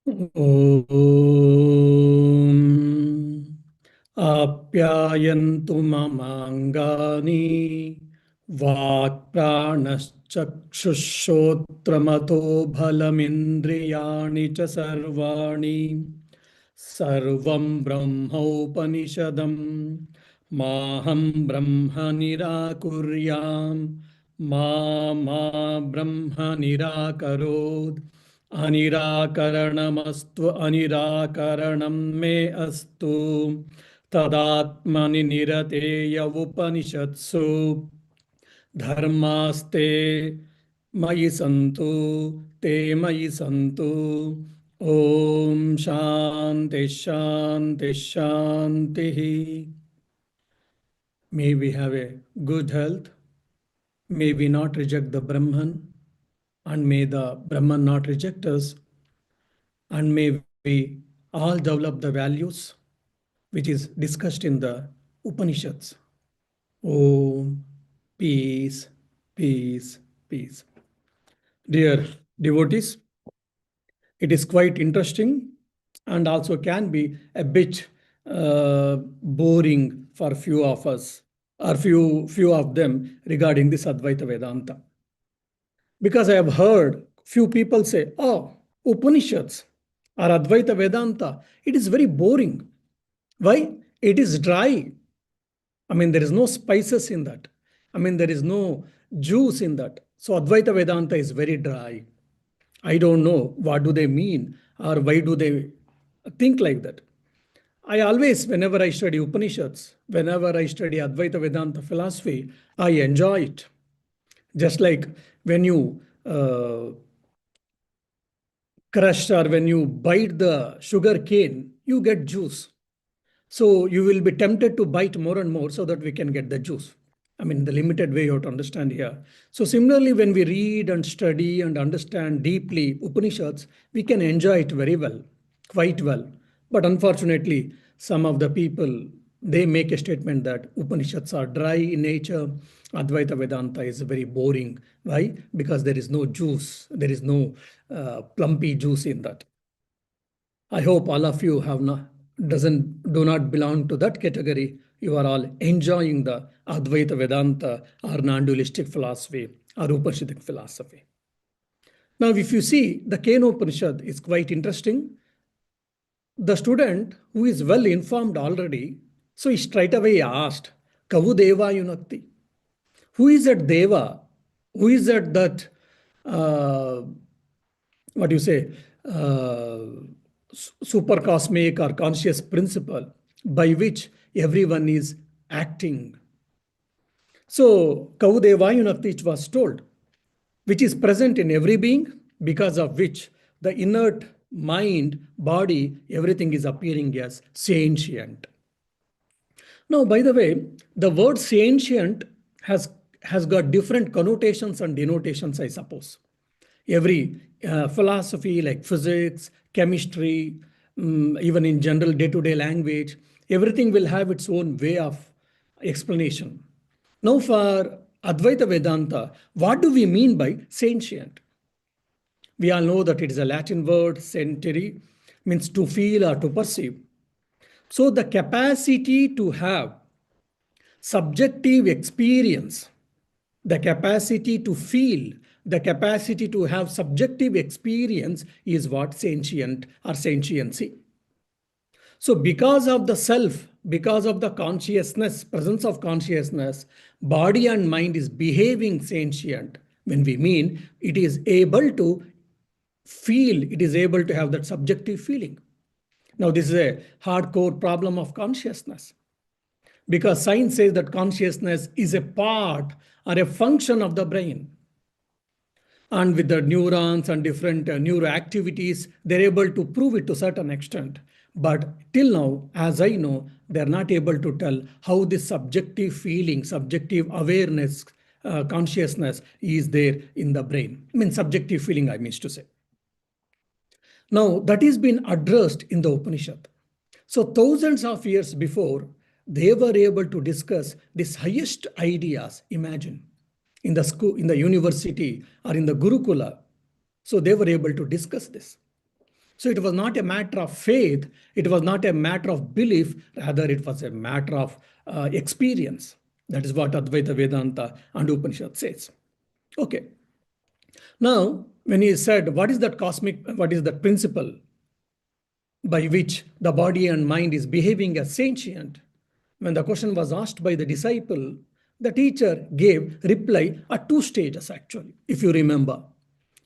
ॐ आप्यायन्तु ममाङ्गानि वाक्प्राणश्चक्षुश्रोत्रमतो बलमिन्द्रियाणि च सर्वाणि सर्वं ब्रह्मोपनिषदं माहं ब्रह्म निराकुर्यां मा मा ब्रह्म निराकरोत् अनिराकरणमस्तु अनिराकरणं मे अस्तु तदात्मनि निरतेय उपनिषत्सु धर्मास्ते मयि सन्तु ते मयि सन्तु ॐ शान्ति शान्ति शान्तिः. May we have a good health. May we not reject the Brahman, and may the Brahman not reject us, and may we all develop the values which is discussed in the Upanishads. Om, peace, peace, peace. Dear devotees, it is quite interesting and also can be a bit boring for few of us or few of them regarding this Advaita Vedanta. Because I have heard few people say, oh, Upanishads or Advaita Vedanta, it is very boring. Why? It is dry. I mean, there is no spices in that. I mean, there is no juice in that. So Advaita Vedanta is very dry. I don't know what do they mean or why do they think like that. I always, whenever I study Upanishads, whenever I study Advaita Vedanta philosophy, I enjoy it. Just like when you crush or when you bite the sugar cane, you get juice. So you will be tempted to bite more and more so that we can get the juice. I mean, the limited way you have to understand here. So similarly, when we read and study and understand deeply Upanishads, we can enjoy it very well, quite well. But unfortunately, some of the people, they make a statement that Upanishads are dry in nature. Advaita Vedanta is very boring. Why? Because there is no juice. There is no plumpy juice in that. I hope all of you have not do not belong to that category. You are all enjoying the Advaita Vedanta or non-dualistic philosophy or Upanishadic philosophy. Now, if you see, the Kena Upanishad is quite interesting. The student who is well informed already, so he straight away asked, Kavu Deva Yunakti? Who is that Deva? Who is that what do you say, super cosmic or conscious principle by which everyone is acting? So, Kaudevayunakti was told, which is present in every being, because of which the inert mind, body, everything is appearing as sentient. Now, by the way, the word sentient has got different connotations and denotations, I suppose. Every philosophy like physics, chemistry, even in general day-to-day language, everything will have its own way of explanation. Now for Advaita Vedanta, what do we mean by sentient? We all know that it is a Latin word, sentire, means to feel or to perceive. So the capacity to have subjective experience, the capacity to feel, the capacity to have subjective experience is what sentient or sentiency. So because of the self, because of the consciousness, presence of consciousness, body and mind is behaving sentient. When we mean it is able to feel, it is able to have that subjective feeling. Now this is a hardcore problem of consciousness, because science says that consciousness is a part or a function of the brain. And with the neurons and different neuroactivities, they're able to prove it to a certain extent. But till now, as I know, they're not able to tell how this subjective feeling, subjective awareness, consciousness is there in the brain. I mean, subjective feeling, I mean to say. Now, that is been addressed in the Upanishad. So thousands of years before, they were able to discuss these highest ideas, imagine, in the school, in the university, or in the Gurukula. So they were able to discuss this. So it was not a matter of faith, it was not a matter of belief, rather it was a matter of experience. That is what Advaita Vedanta and Upanishad says. Okay. Now, when he said, what is that principle by which the body and mind is behaving as sentient? When the question was asked by the disciple, the teacher gave reply at two stages actually, if you remember.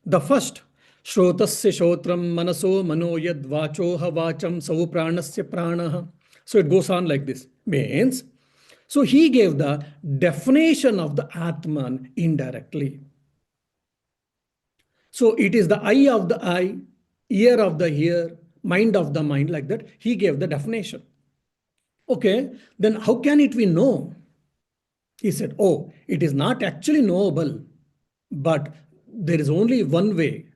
The first, Shrotasya Shotram Manaso Manoyad Vachoha Vacham Sau Pranasya Pranaha. So it goes on like this. Means, so he gave the definition of the Atman indirectly. So it is the eye of the eye, ear of the ear, mind of the mind, like that. He gave the definition. Okay, then how can it be known? He said, oh, it is not actually knowable, but there is only one way,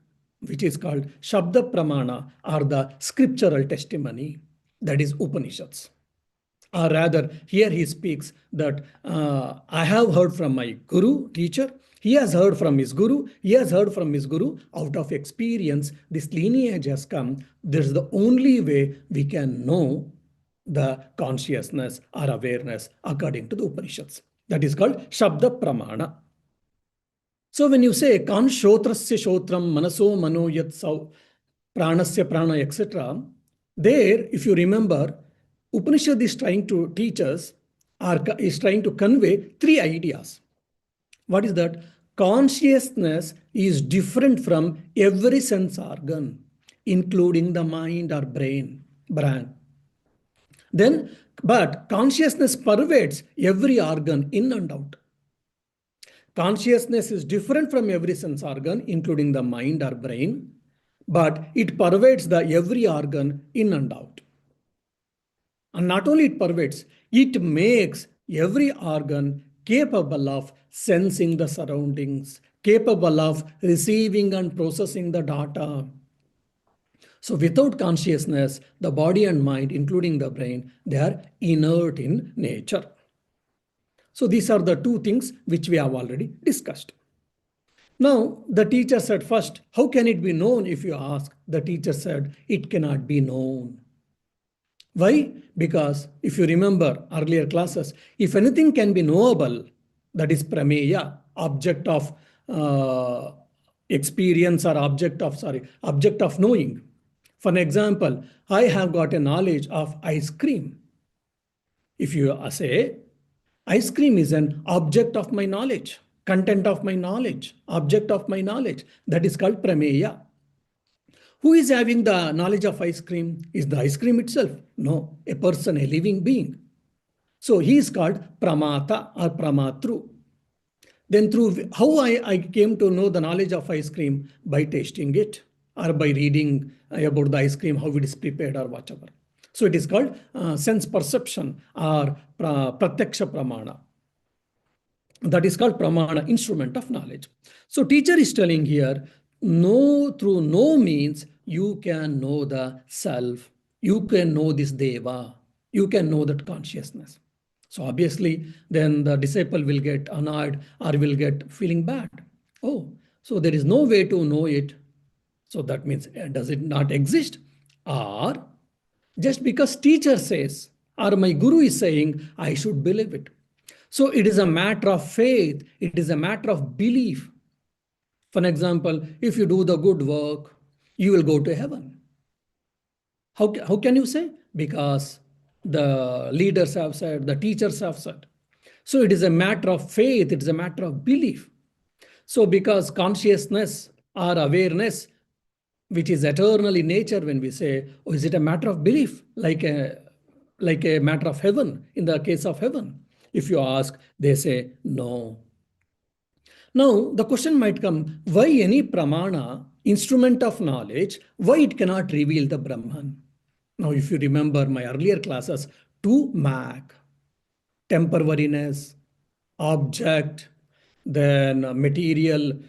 which is called Shabda Pramana, or the scriptural testimony, that is Upanishads. Or rather, here he speaks that I have heard from my guru, teacher, he has heard from his guru, he has heard from his guru. Out of experience, this lineage has come. This is the only way we can know the consciousness or awareness according to the Upanishads. That is called Shabda Pramana. So when you say kan shotrasya shotram manaso mano yat sau pranasya prana, etc., there, if you remember, Upanishad is trying to teach us or is trying to convey three ideas. What is that? Consciousness is different from every sense organ, including the mind or brain. Then, but consciousness pervades every organ in and out. Consciousness is different from every sense organ, including the mind or brain, but it pervades the every organ in and out. And not only it pervades, it makes every organ capable of sensing the surroundings, capable of receiving and processing the data. So without consciousness, the body and mind, including the brain, they are inert in nature. So these are the two things which we have already discussed. Now, the teacher said first, how can it be known if you ask? The teacher said, it cannot be known. Why? Because if you remember earlier classes, if anything can be knowable, that is prameya, object of experience or object of knowing. For an example, I have got a knowledge of ice cream. If you say, ice cream is an object of my knowledge, content of my knowledge, object of my knowledge, that is called prameya. Who is having the knowledge of ice cream? Is the ice cream itself? No, a person, a living being. So he is called pramata or pramatru. Then through how I came to know the knowledge of ice cream? By tasting it or by reading about the ice cream, how it is prepared or whatever. So it is called sense perception or pratyaksha pramana. That is called pramana, instrument of knowledge. So teacher is telling here, know through know means you can know the self, you can know this deva, you can know that consciousness. So obviously then the disciple will get annoyed or will get feeling bad. Oh, so there is no way to know it. So that means does it not exist? Or just because teacher says or my guru is saying, I should believe it. So it is a matter of faith. It is a matter of belief. For example, if you do the good work, you will go to heaven. How can you say? Because the leaders have said, the teachers have said. So it is a matter of faith. It is a matter of belief. So because consciousness or awareness, which is eternal in nature, when we say, oh, is it a matter of belief, like a matter of heaven, in the case of heaven? If you ask, they say no. Now, the question might come, why any pramana, instrument of knowledge, why it cannot reveal the Brahman? Now, if you remember my earlier classes, to MAC, temporariness, object, then material,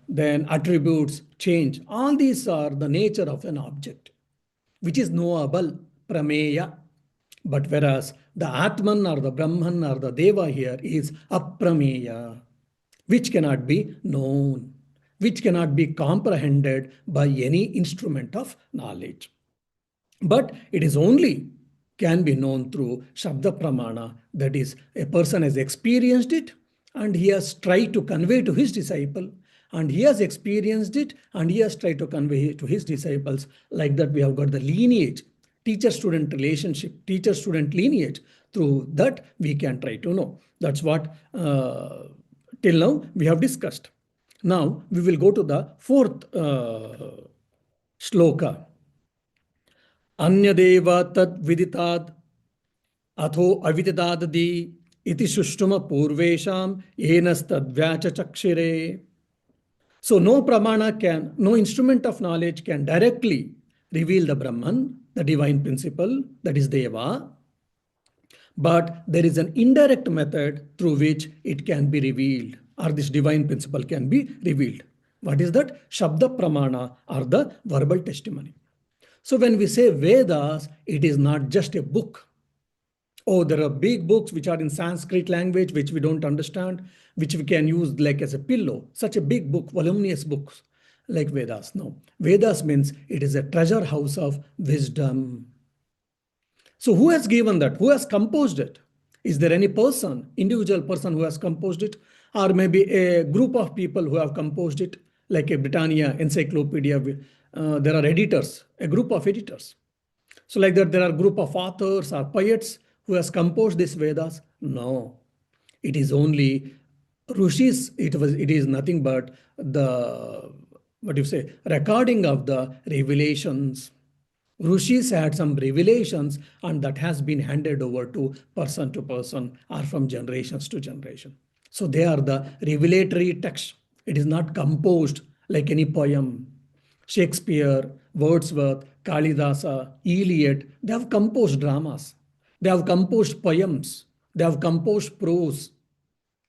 then attributes, change. All these are the nature of an object, which is knowable, prameya. But whereas the Atman or the Brahman or the Deva here is aprameya, which cannot be known. which cannot be comprehended by any instrument of knowledge. But it is only can be known through Shabda Pramana, that is, a person has experienced it and he has tried to convey to his disciple, and he has experienced it and he has tried to convey it to his disciples. Like that, we have got the lineage, teacher-student relationship, teacher-student lineage. Through that, we can try to know. That's what till now we have discussed. Now, we will go to the fourth shloka. अन्यदेव तद् विदिताद् अथो अविदितादि इति सुष्टुम पूर्वेषाम येनस्तद्व्याचचक्षिरे. So no pramana can, no instrument of knowledge can directly reveal the Brahman, the divine principle, that is Deva. But there is an indirect method through which it can be revealed, or this divine principle can be revealed. What is that? Shabda Pramana, or the verbal testimony. So when we say Vedas, it is not just a book. Oh, there are big books which are in Sanskrit language, which we don't understand, which we can use like as a pillow. Such a big book, voluminous books like Vedas. No, Vedas means it is a treasure house of wisdom. So who has given that? Who has composed it? Is there any person, individual person who has composed it? Or maybe a group of people who have composed it, like a Britannia encyclopedia. There are editors, a group of editors. So like that, there are a group of authors or poets who has composed these Vedas. No, it is only Rishis. It is nothing but the, what do you say, recording of the revelations. Rishis had some revelations, and that has been handed over to person or from generations to generation. So they are the revelatory text. It is not composed like any poem. Shakespeare, Wordsworth, Kalidasa, Iliad, they have composed dramas. They have composed poems. They have composed prose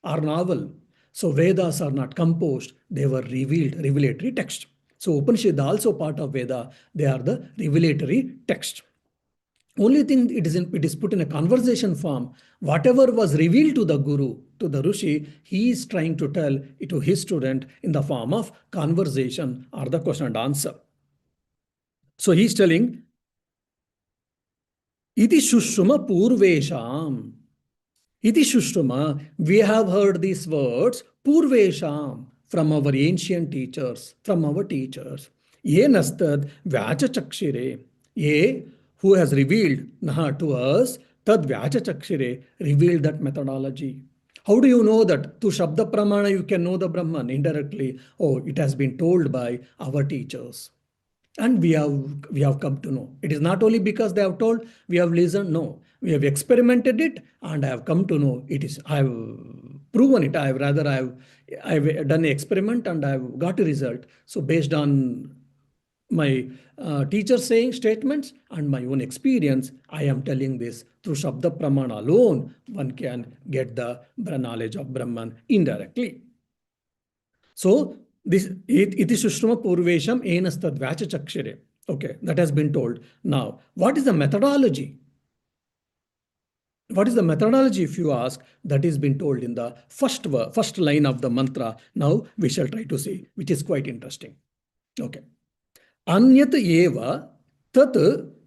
or novel. So Vedas are not composed. They were revealed, revelatory text. So Upanishad also part of Veda. They are the revelatory text. Only thing it is put in a conversation form. Whatever was revealed to the Guru, to the Rishi, he is trying to tell it to his student in the form of conversation or the question and answer. So he is telling, Iti Shushuma Purvesham. Iti Shushuma, we have heard these words, Purvesham, from our ancient teachers, from our teachers. Ye nastad Vyachachakshire. Ye, who has revealed to us, tad Vyachachakshire, revealed that methodology. How do you know that? To Shabda Pramana, you can know the Brahman indirectly. Oh, it has been told by our teachers. And we have come to know. It is not only because they have told, we have listened. No, we have experimented it, and I have come to know it is. I have proven it. I have done an experiment and I have got a result. So based on my teacher saying statements and my own experience, I am telling this. Through Shabda Pramana alone, one can get the knowledge of Brahman indirectly. So this iti Sushruma Purvesham enastad Vachachakshire. Okay, that has been told. Now, what is the methodology? What is the methodology, if you ask? That is been told in the first line of the mantra. Now we shall try to see, which is quite interesting. Okay. Anyat eva tat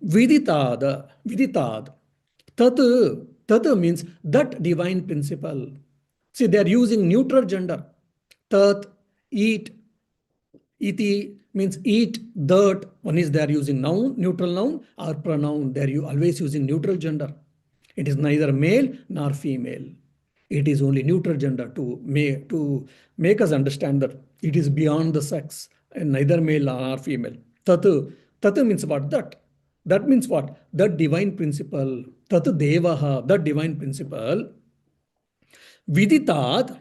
viditad. Tat means that divine principle. See, they are using neutral gender. Tat, eat, iti means eat, that. One is they are using noun, neutral noun, or pronoun. They are always using neutral gender. It is neither male nor female. It is only neutral gender to make us understand that it is beyond the sex, and neither male nor female. Tatu. Tatu means what? That. That means what? That divine principle. Tatu devaha, that divine principle. Viditat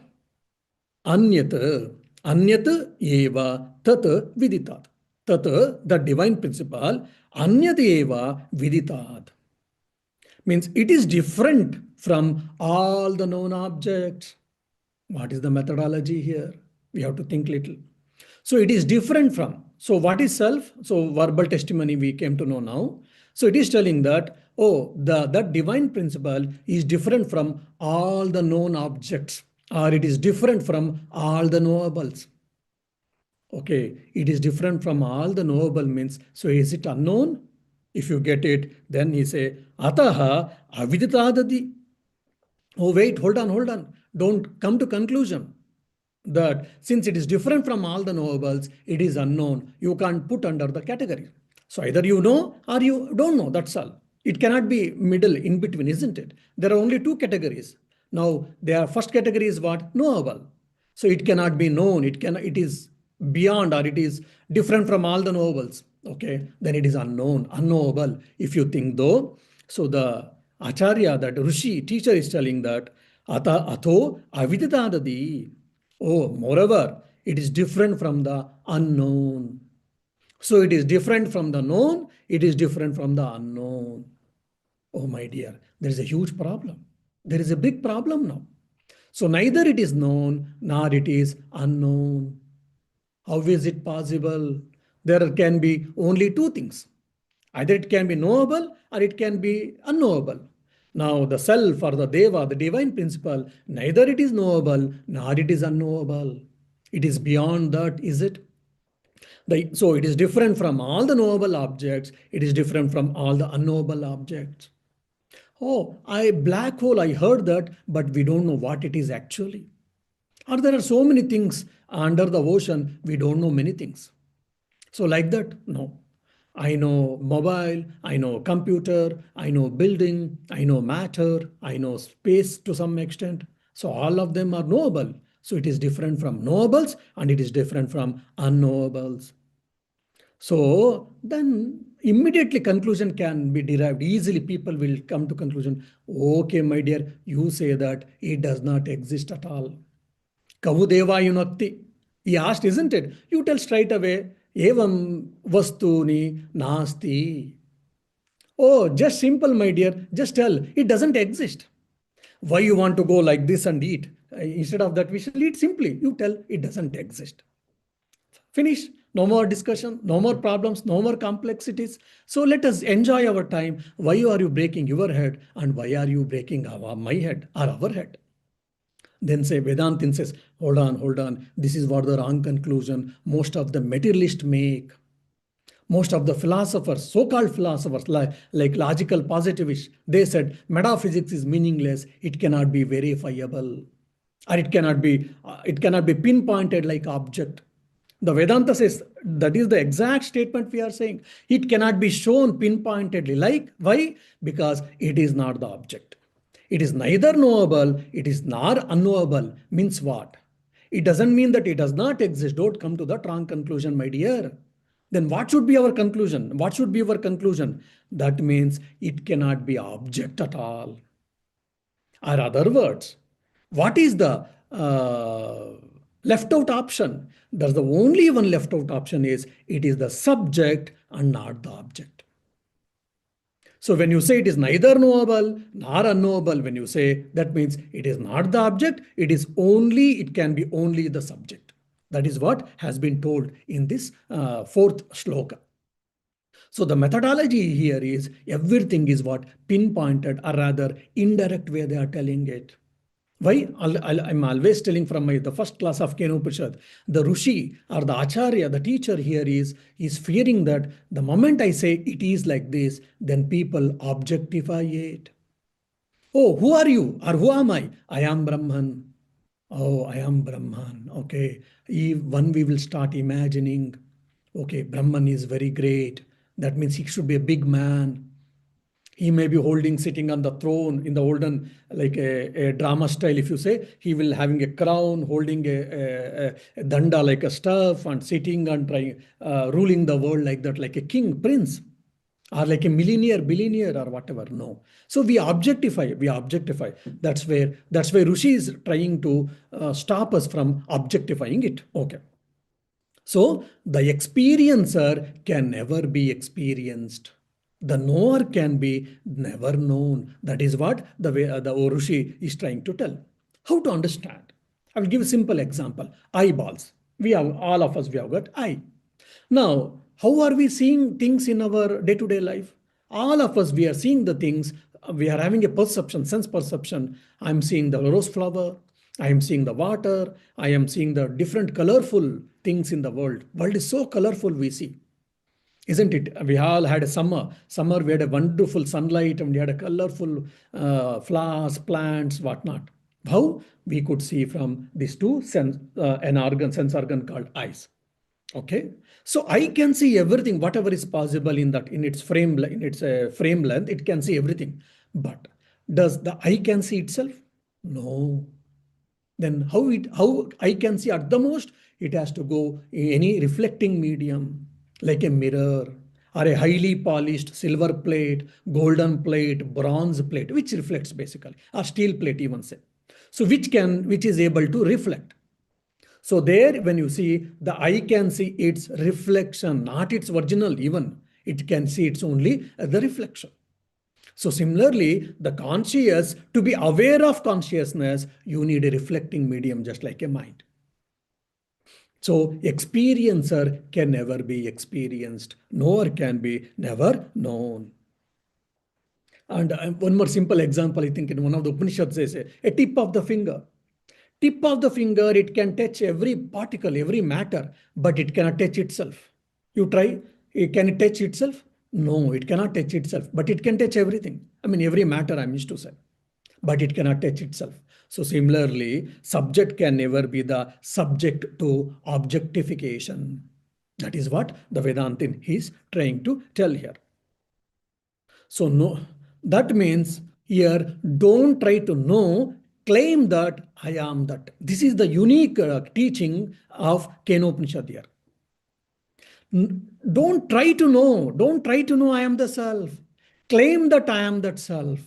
anyat. Anyat eva tat viditat. Tat, the divine principle. Anyat eva viditat. Means it is different from all the known objects. What is the methodology here? We have to think little. So it is different from. So what is self? So verbal testimony we came to know now. So it is telling that, oh, that divine principle is different from all the known objects, or it is different from all the knowables. Okay, it is different from all the knowable means. So is it unknown? If you get it, then he say, Ataha aviditadati. Oh, wait, hold on. Don't come to conclusion that since it is different from all the knowables, it is unknown. You can't put under the category. So either you know or you don't know. That's all. It cannot be middle in between, isn't it? There are only two categories. Now, their first category is what? Knowable. So it cannot be known. It is beyond or it is different from all the knowables. Okay, then it is unknown, unknowable. If you think though, so the Acharya, that Rishi, teacher is telling that atho aviditadadi. Oh, moreover, it is different from the unknown. So it is different from the known, it is different from the unknown. Oh, my dear, there is a huge problem. There is a big problem now. So neither it is known nor it is unknown. How is it possible? There can be only two things. Either it can be knowable or it can be unknowable. Now, the self or the deva, the divine principle, neither it is knowable nor it is unknowable. It is beyond that, is it? So it is different from all the knowable objects. It is different from all the unknowable objects. Oh, black hole, I heard that, but we don't know what it is actually. Or there are so many things under the ocean, we don't know many things. So like that, no. I know mobile, I know computer, I know building, I know matter, I know space to some extent. So all of them are knowable. So it is different from knowables and it is different from unknowables. So then immediately conclusion can be derived. Easily people will come to conclusion, okay, my dear, you say that it does not exist at all. Kavudeva yunakti. He asked, isn't it? You tell straight away, evam vastuni nasti. Oh, just simple, my dear. Just tell, it doesn't exist. Why you want to go like this and eat? Instead of that, we shall eat simply. You tell, it doesn't exist. Finish. No more discussion, no more problems, no more complexities. So let us enjoy our time. Why are you breaking your head and why are you breaking my head or our head? Then say Vedantin says, hold on. This is what the wrong conclusion most of the materialists make. Most of the philosophers, so-called philosophers, like logical positivists, they said metaphysics is meaningless. It cannot be verifiable, or it cannot be pinpointed like object. The Vedanta says that is the exact statement we are saying. It cannot be shown pinpointedly. Like why? Because it is not the object. It is neither knowable, it is nor unknowable. Means what? It doesn't mean that it does not exist. Don't come to that wrong conclusion, my dear. Then what should be our conclusion? What should be our conclusion? That means it cannot be object at all. Or other words, what is the left out option? There's the only one left out option is it is the subject and not the object. So when you say it is neither knowable nor unknowable, when you say that means it is not the object, it can be only the subject. That is what has been told in this fourth shloka. So the methodology here is everything is what pinpointed or rather indirect way they are telling it. Why? I'm always telling from the first class of Upanishad, the Rishi or the Acharya, the teacher here is fearing that the moment I say it is like this, then people objectify it. Oh, who are you? Or who am I? I am Brahman. Oh, I am Brahman. Okay. When we will start imagining, okay, Brahman is very great. That means he should be a big man. He may be sitting on the throne in the olden, like a drama style. If you say, he will having a crown, holding a danda like a staff, and sitting and trying ruling the world like that, like a king, prince, or like a millionaire, billionaire, or whatever. No. So we objectify. That's where Rishi is trying to stop us from objectifying it. Okay. So the experiencer can never be experienced. The knower can be never known. That is what the Orushi is trying to tell. How to understand? I will give a simple example. Eyeballs. All of us, we have got eye. Now, how are we seeing things in our day-to-day life? All of us, we are seeing the things. We are having a perception, sense perception. I'm seeing the rose flower. I am seeing the water. I am seeing the different colorful things in the world. World is so colorful, we see. Isn't it? We all had a summer. Summer, we had a wonderful sunlight and we had a colorful flowers, plants, whatnot. How? We could see from these two sense organ called eyes. Okay. So I can see everything, whatever is possible in that, in its frame length, it can see everything. But does the eye can see itself? No. Then how I can see at the most, it has to go in any reflecting medium like a mirror or a highly polished silver plate, golden plate, bronze plate, which reflects basically, or steel plate even say. So which is able to reflect. So there when you see, the eye can see its reflection, not its original even. It can see its only the reflection. So similarly, the conscious, to be aware of consciousness, you need a reflecting medium just like a mind. So experiencer can never be experienced, nor can be never known. And one more simple example, I think in one of the Upanishads says, a tip of the finger. Tip of the finger, it can touch every particle, every matter, but it cannot touch itself. You try, can it touch itself? No, it cannot touch itself, but it can touch everything. I mean, every matter I used to say, but it cannot touch itself. So similarly, subject can never be the subject to objectification. That is what the Vedantin is trying to tell here. So no, that means here, don't try to know, claim that I am that. This is the unique teaching of Kenopanishad here. Don't try to know. Don't try to know I am the self. Claim that I am that self.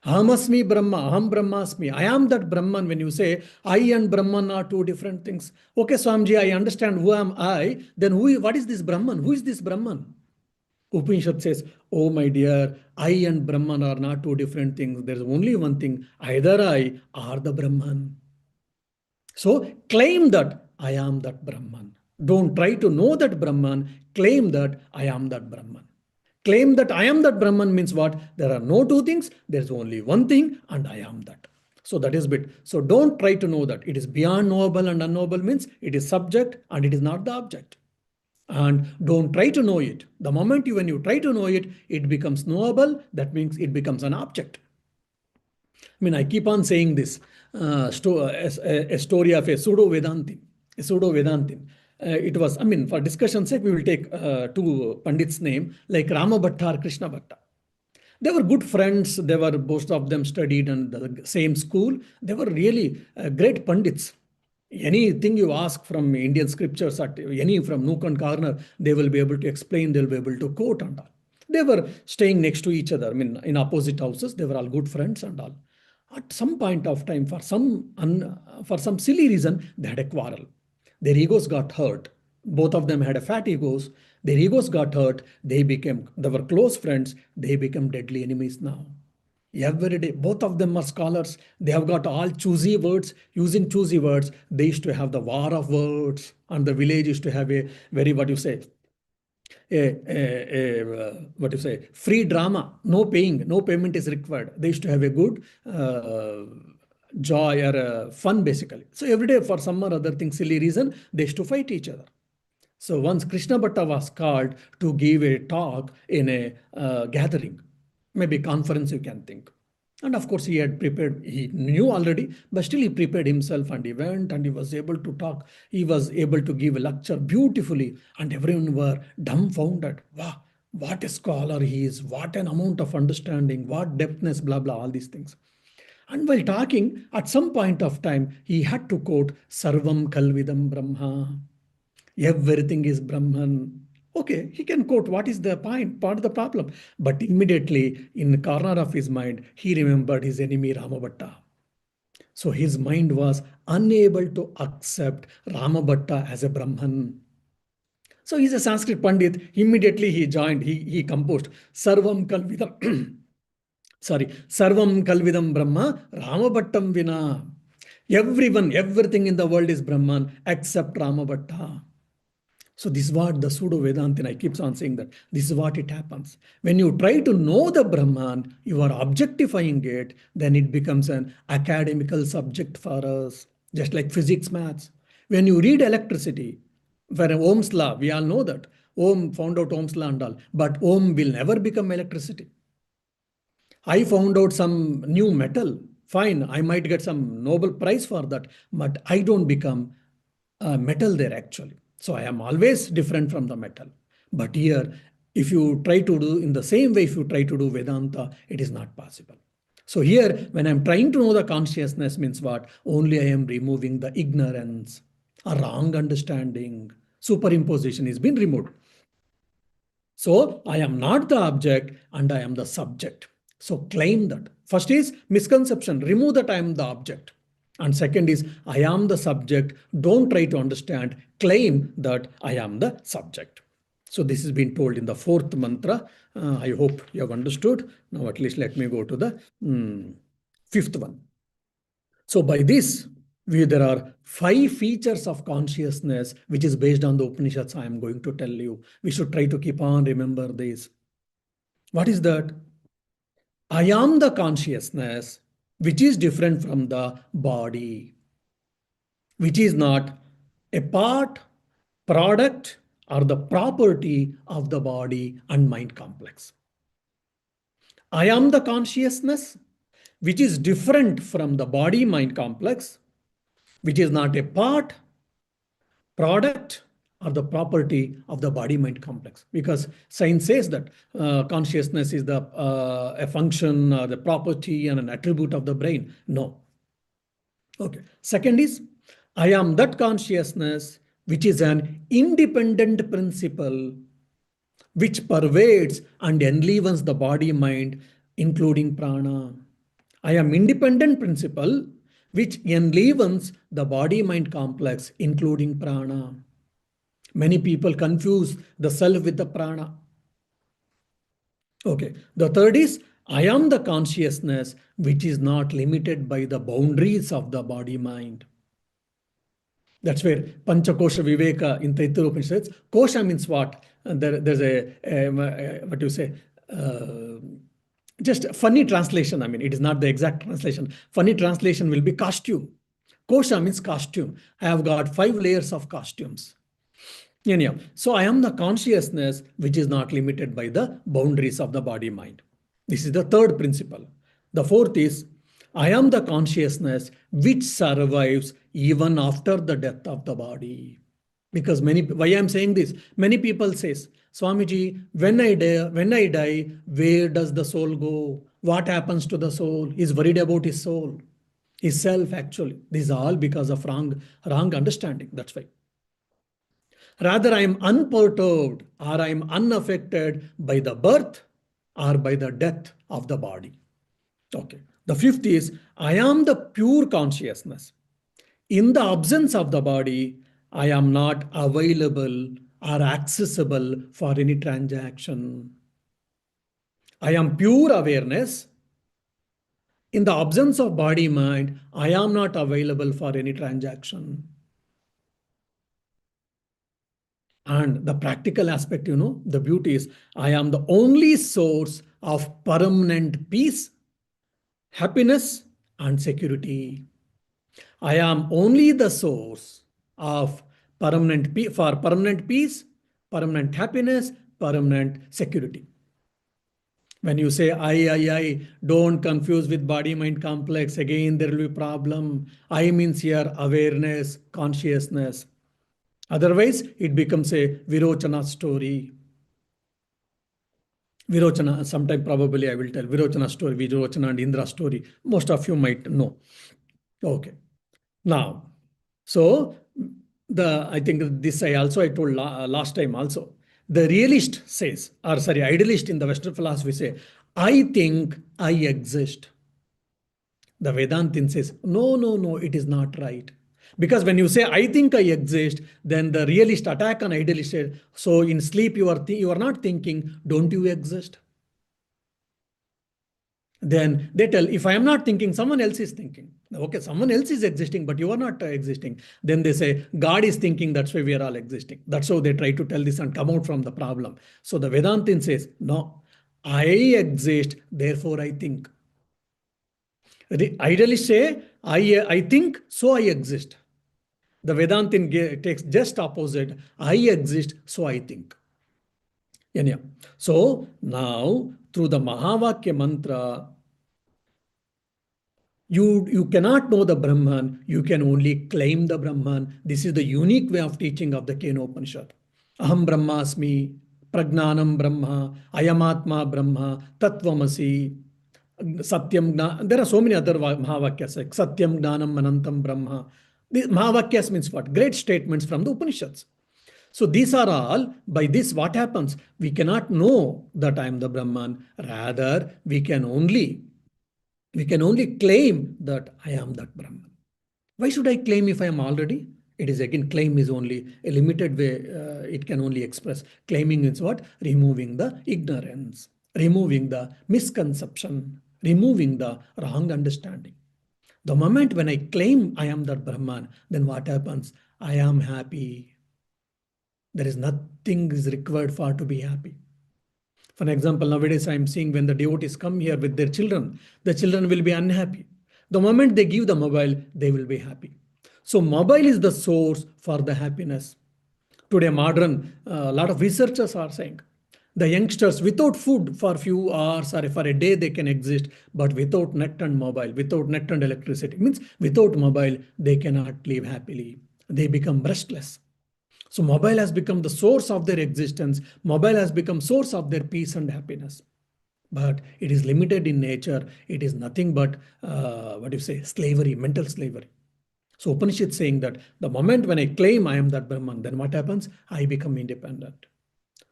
Ahamasmi Brahma, Aham Brahmasmi. I am that Brahman. When you say I and Brahman are two different things. Okay, Swamiji, I understand who am I. Then what is this Brahman? Who is this Brahman? Upanishad says, oh my dear, I and Brahman are not two different things. There's only one thing. Either I or the Brahman. So claim that I am that Brahman. Don't try to know that Brahman. Claim that I am that Brahman. Claim that I am that Brahman means what? There are no two things. There's only one thing and I am that. So that is bit. So don't try to know that. It is beyond knowable and unknowable means it is subject and it is not the object. And don't try to know it. The moment when you try to know it, it becomes knowable. That means it becomes an object. I mean, I keep on saying this, a story of a pseudo-Vedantin. A pseudo-Vedantin. It was, I mean, for discussion's sake, we will take two Pandits' name, like Rama Bhatta or Krishna Bhatta. They were good friends. They were, both of them studied in the same school. They were really great Pandits. Anything you ask from Indian scriptures, any from nook and corner, they will be able to explain, they'll be able to quote and all. They were staying next to each other. I mean, in opposite houses, they were all good friends and all. At some point of time, for some silly reason, they had a quarrel. Their egos got hurt. Both of them had a fat egos. Their egos got hurt. They were close friends. They became deadly enemies now. Every day, both of them are scholars. They have got all choosy words. Using choosy words, they used to have the war of words, and the village used to have a very, free drama. No payment is required. They used to have a good joy or fun basically. So every day, for some or other thing, silly reason, they used to fight each other. So once Krishna Bhatta was called to give a talk in a gathering, maybe conference you can think. And of course, he had prepared, he knew already, but still he prepared himself and he went and he was able to talk. He was able to give a lecture beautifully and everyone were dumbfounded. Wow, what a scholar he is, what an amount of understanding, what depthness, blah, blah, all these things. And while talking, at some point of time, he had to quote Sarvam Kalvidam Brahma. Everything is Brahman. Okay, he can quote what is the part of the problem. But immediately, in the corner of his mind, he remembered his enemy Ramabhatta. So his mind was unable to accept Ramabhatta as a Brahman. So he's a Sanskrit Pandit. Immediately he joined, he composed Sarvam Kalvidam. Sarvam Kalvidam Brahma, Ramabhattam Vina. Everything in the world is Brahman except Ramabhatta. So this is what the pseudo-Vedantin, I keep on saying that this is what it happens. When you try to know the Brahman, you are objectifying it, then it becomes an academical subject for us, just like physics, maths. When you read electricity, for Ohm's law, we all know that. Ohm found out Ohm's law and all, but Ohm will never become electricity. I found out some new metal. Fine, I might get some Nobel Prize for that, but I don't become a metal there actually. So I am always different from the metal. But here, if you try to do in the same way, if you try to do Vedanta, it is not possible. So here, when I'm trying to know the consciousness means what? Only I am removing the ignorance, a wrong understanding, superimposition is been removed. So I am not the object and I am the subject. So claim that. First is misconception, remove that I am the object. And second is I am the subject. Don't try to understand, claim that I am the subject. So this has been told in the fourth mantra. I hope you have understood. Now at least let me go to the fifth one. So by this, there are 5 features of consciousness, which is based on the Upanishads I am going to tell you. We should try to keep on remember this. What is that? I am the consciousness, which is different from the body, which is not a part, product, or the property of the body and mind complex. I am the consciousness, which is different from the body mind complex, which is not a part, product, or the property of the body mind complex, because science says that consciousness is a function or the property and an attribute of the brain. No. Okay. Second is I am that consciousness which is an independent principle which pervades and enlivens the body mind, including prana. I am independent principle which enlivens the body mind complex, including prana. Many people confuse the self with the prana. Okay. The third is I am the consciousness which is not limited by the boundaries of the body mind. That's where Panchakosha Viveka in Taittiriya Upanishad says, Kosha means what? There's what do you say? Just a funny translation. I mean, it is not the exact translation. Funny translation will be costume. Kosha means costume. I have got 5 layers of costumes. Anyhow, so I am the consciousness which is not limited by the boundaries of the body mind. This is the third principle. The fourth is I am the consciousness which survives even after the death of the body. Because why I am saying this? Many people says, Swamiji, when I die, where does the soul go? What happens to the soul? He's worried about his soul, his self actually. This is all because of wrong understanding. That's why. Rather, I am unperturbed or I am unaffected by the birth or by the death of the body. Okay. The fifth is I am the pure consciousness. In the absence of the body, I am not available or accessible for any transaction. I am pure awareness. In the absence of body mind, I am not available for any transaction. And the practical aspect, the beauty is I am the only source of permanent peace, happiness, and security. I am only the source of permanent peace, permanent happiness, permanent security. When you say I, don't confuse with body-mind complex. Again, there will be problem. I means here awareness, consciousness. Otherwise, it becomes a Virochana story. Virochana, sometime probably I will tell Virochana story, Virochana and Indra story. Most of you might know. Okay. Now, so I think this I told last time also. The realist says, or sorry, idealist in the Western philosophy say, I think I exist. The Vedantin says, no, it is not right. Because when you say, I think I exist, then the realist attack on idealist says, so in sleep you are not thinking, don't you exist? Then they tell, if I am not thinking, someone else is thinking. Okay, someone else is existing, but you are not existing. Then they say, God is thinking, that's why we are all existing. That's how they try to tell this and come out from the problem. So the Vedantin says, no, I exist, therefore I think. The idealists say, I think, so I exist. The Vedantin takes just opposite. I exist, so I think. Anyhow, so now through the Mahavakya mantra, you cannot know the Brahman, you can only claim the Brahman. This is the unique way of teaching of the Kenopanishad. Aham Brahmasmi, Pragnanam Brahma, Ayamatma Brahma, Tattvamasi, Satyam Gna. There are so many other Mahavakyas like Satyam Gnanam Manantam Brahma. The Mahavakyas means what? Great statements from the Upanishads. So these are all, by this what happens? We cannot know that I am the Brahman. Rather, we can only claim that I am that Brahman. Why should I claim if I am already? It is again, claim is only a limited way it can only express. Claiming is what? Removing the ignorance, removing the misconception, removing the wrong understanding. The moment when I claim I am that Brahman, then what happens? I am happy. There is nothing is required for to be happy. For example, nowadays I am seeing when the devotees come here with their children, the children will be unhappy. The moment they give the mobile, they will be happy. So mobile is the source for the happiness. Today, modern, a lot of researchers are saying the youngsters without food for a few hours or for a day they can exist, but without net and mobile, without net and electricity, means without mobile, they cannot live happily. They become restless. So mobile has become the source of their existence. Mobile has become source of their peace and happiness. But it is limited in nature. It is nothing but, what do you say, slavery, mental slavery. So Upanishad is saying that the moment when I claim I am that Brahman, then what happens? I become independent.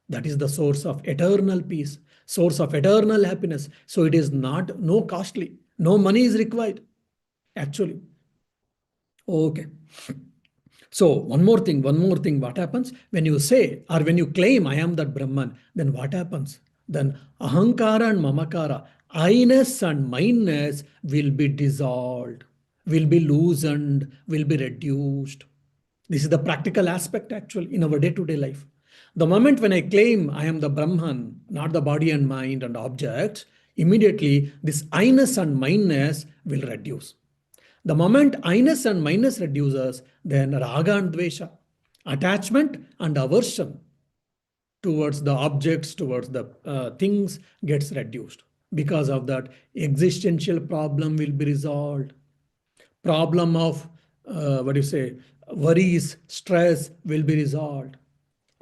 That is the source of eternal peace, source of eternal happiness. So it is not, no costly, no money is required, actually. Okay. So one more thing, what happens? When you say or when you claim I am that Brahman, then what happens? Then ahankara and mamakara, I-ness and mineness will be dissolved, will be loosened, will be reduced. This is the practical aspect actually in our day-to-day life. The moment when I claim I am the Brahman, not the body and mind and objects, immediately this I-ness and mineness will reduce. The moment I-ness and minus reduces, then raga and dvesha, attachment and aversion towards the objects, towards the things gets reduced. Because of that, existential problem will be resolved. Problem of, what do you say, worries, stress will be resolved.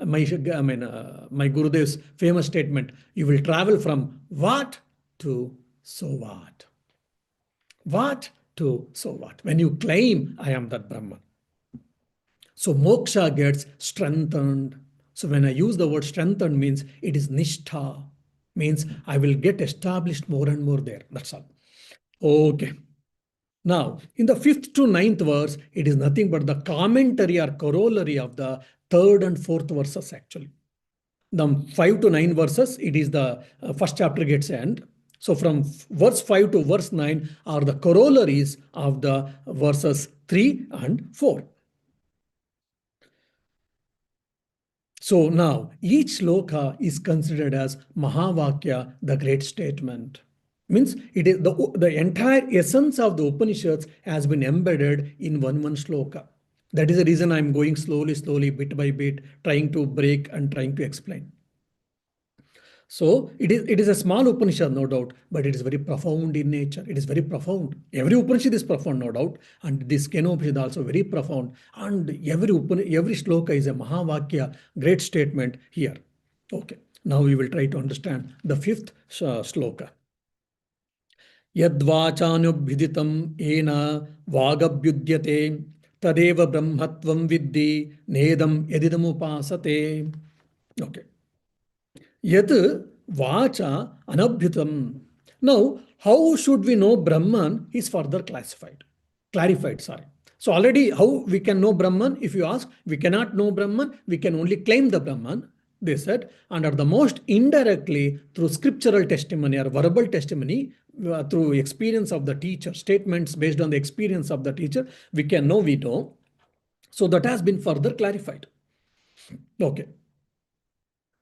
My Gurudev's famous statement, you will travel from what to so what. What to so what? When you claim I am that Brahman. So moksha gets strengthened. So when I use the word strengthened means it is nishtha, means I will get established more and more there. That's all. Okay. Now, in the 5th to 9th verse, it is nothing but the commentary or corollary of the 3rd and 4th verses actually. The 5 to 9 verses, it is the first chapter gets end. So from verse 5 to verse 9 are the corollaries of the verses 3 and 4. So now each sloka is considered as Mahavakya, the great statement. Means it is the entire essence of the Upanishads has been embedded in one sloka. That is the reason I'm going slowly, bit by bit, trying to break and trying to explain. So it is a small Upanishad, no doubt, but it is very profound in nature. It is very profound. Every Upanishad is profound, no doubt, and this Kena Upanishad also very profound. And every shloka is a Mahavakya, great statement here. Okay, now we will try to understand the 5th shloka. Yadvachanubhiditam ena vagabhyudyate tadeva brahmatvam viddi nedam yadidam upasate. Okay. Yat vacha anabhyutam. Now, how should we know Brahman is further clarified, sorry. So already how we can know Brahman? If you ask, we cannot know Brahman, we can only claim the Brahman, they said, and at the most indirectly through scriptural testimony or verbal testimony, through experience of the teacher, statements based on the experience of the teacher, we can know, we know. So that has been further clarified. Okay.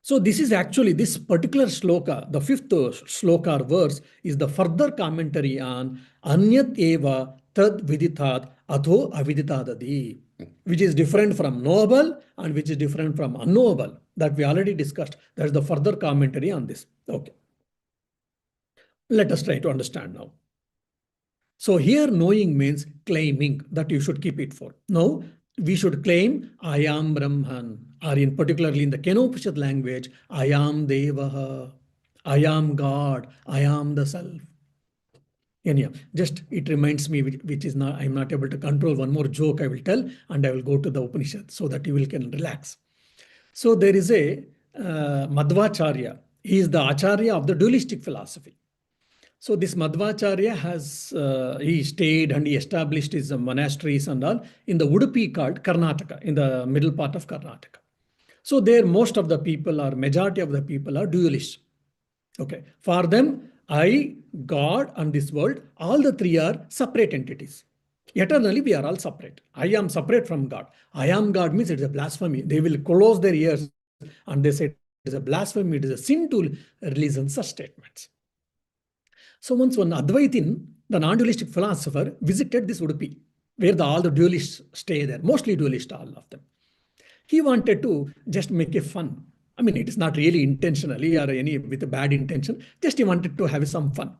So this is actually, this particular shloka, the 5th shloka or verse is the further commentary on Anyat eva tad viditad atho aviditadadi. which is different from knowable and which is different from unknowable, that we already discussed. That is the further commentary on this. Okay. Let us try to understand now. So here knowing means claiming that you should keep it for. Now we should claim I am Brahman, or in particularly in the Kenopishat language, I am Devaha, I am God, I am the self. Anyhow, just it reminds me, which is not, I'm not able to control. One more joke I will tell, and I will go to the Upanishad so that you will can relax. So there is a Madhvacharya. He is the Acharya of the dualistic philosophy. So this Madhvacharya has, he stayed and he established his monasteries and all in the Udupi called Karnataka, in the middle part of Karnataka. So there most of the people or majority of the people are dualists. Okay. For them, I, God and this world, all the three are separate entities. Eternally, we are all separate. I am separate from God. I am God means it is a blasphemy. They will close their ears and they say it is a blasphemy, it is a sin to release such statements. So once one Advaitin, the non-dualistic philosopher, visited this Udupi, where all the dualists stay there, mostly dualists, all of them. He wanted to just make a fun. I mean, it is not really intentionally or any with a bad intention. Just he wanted to have some fun.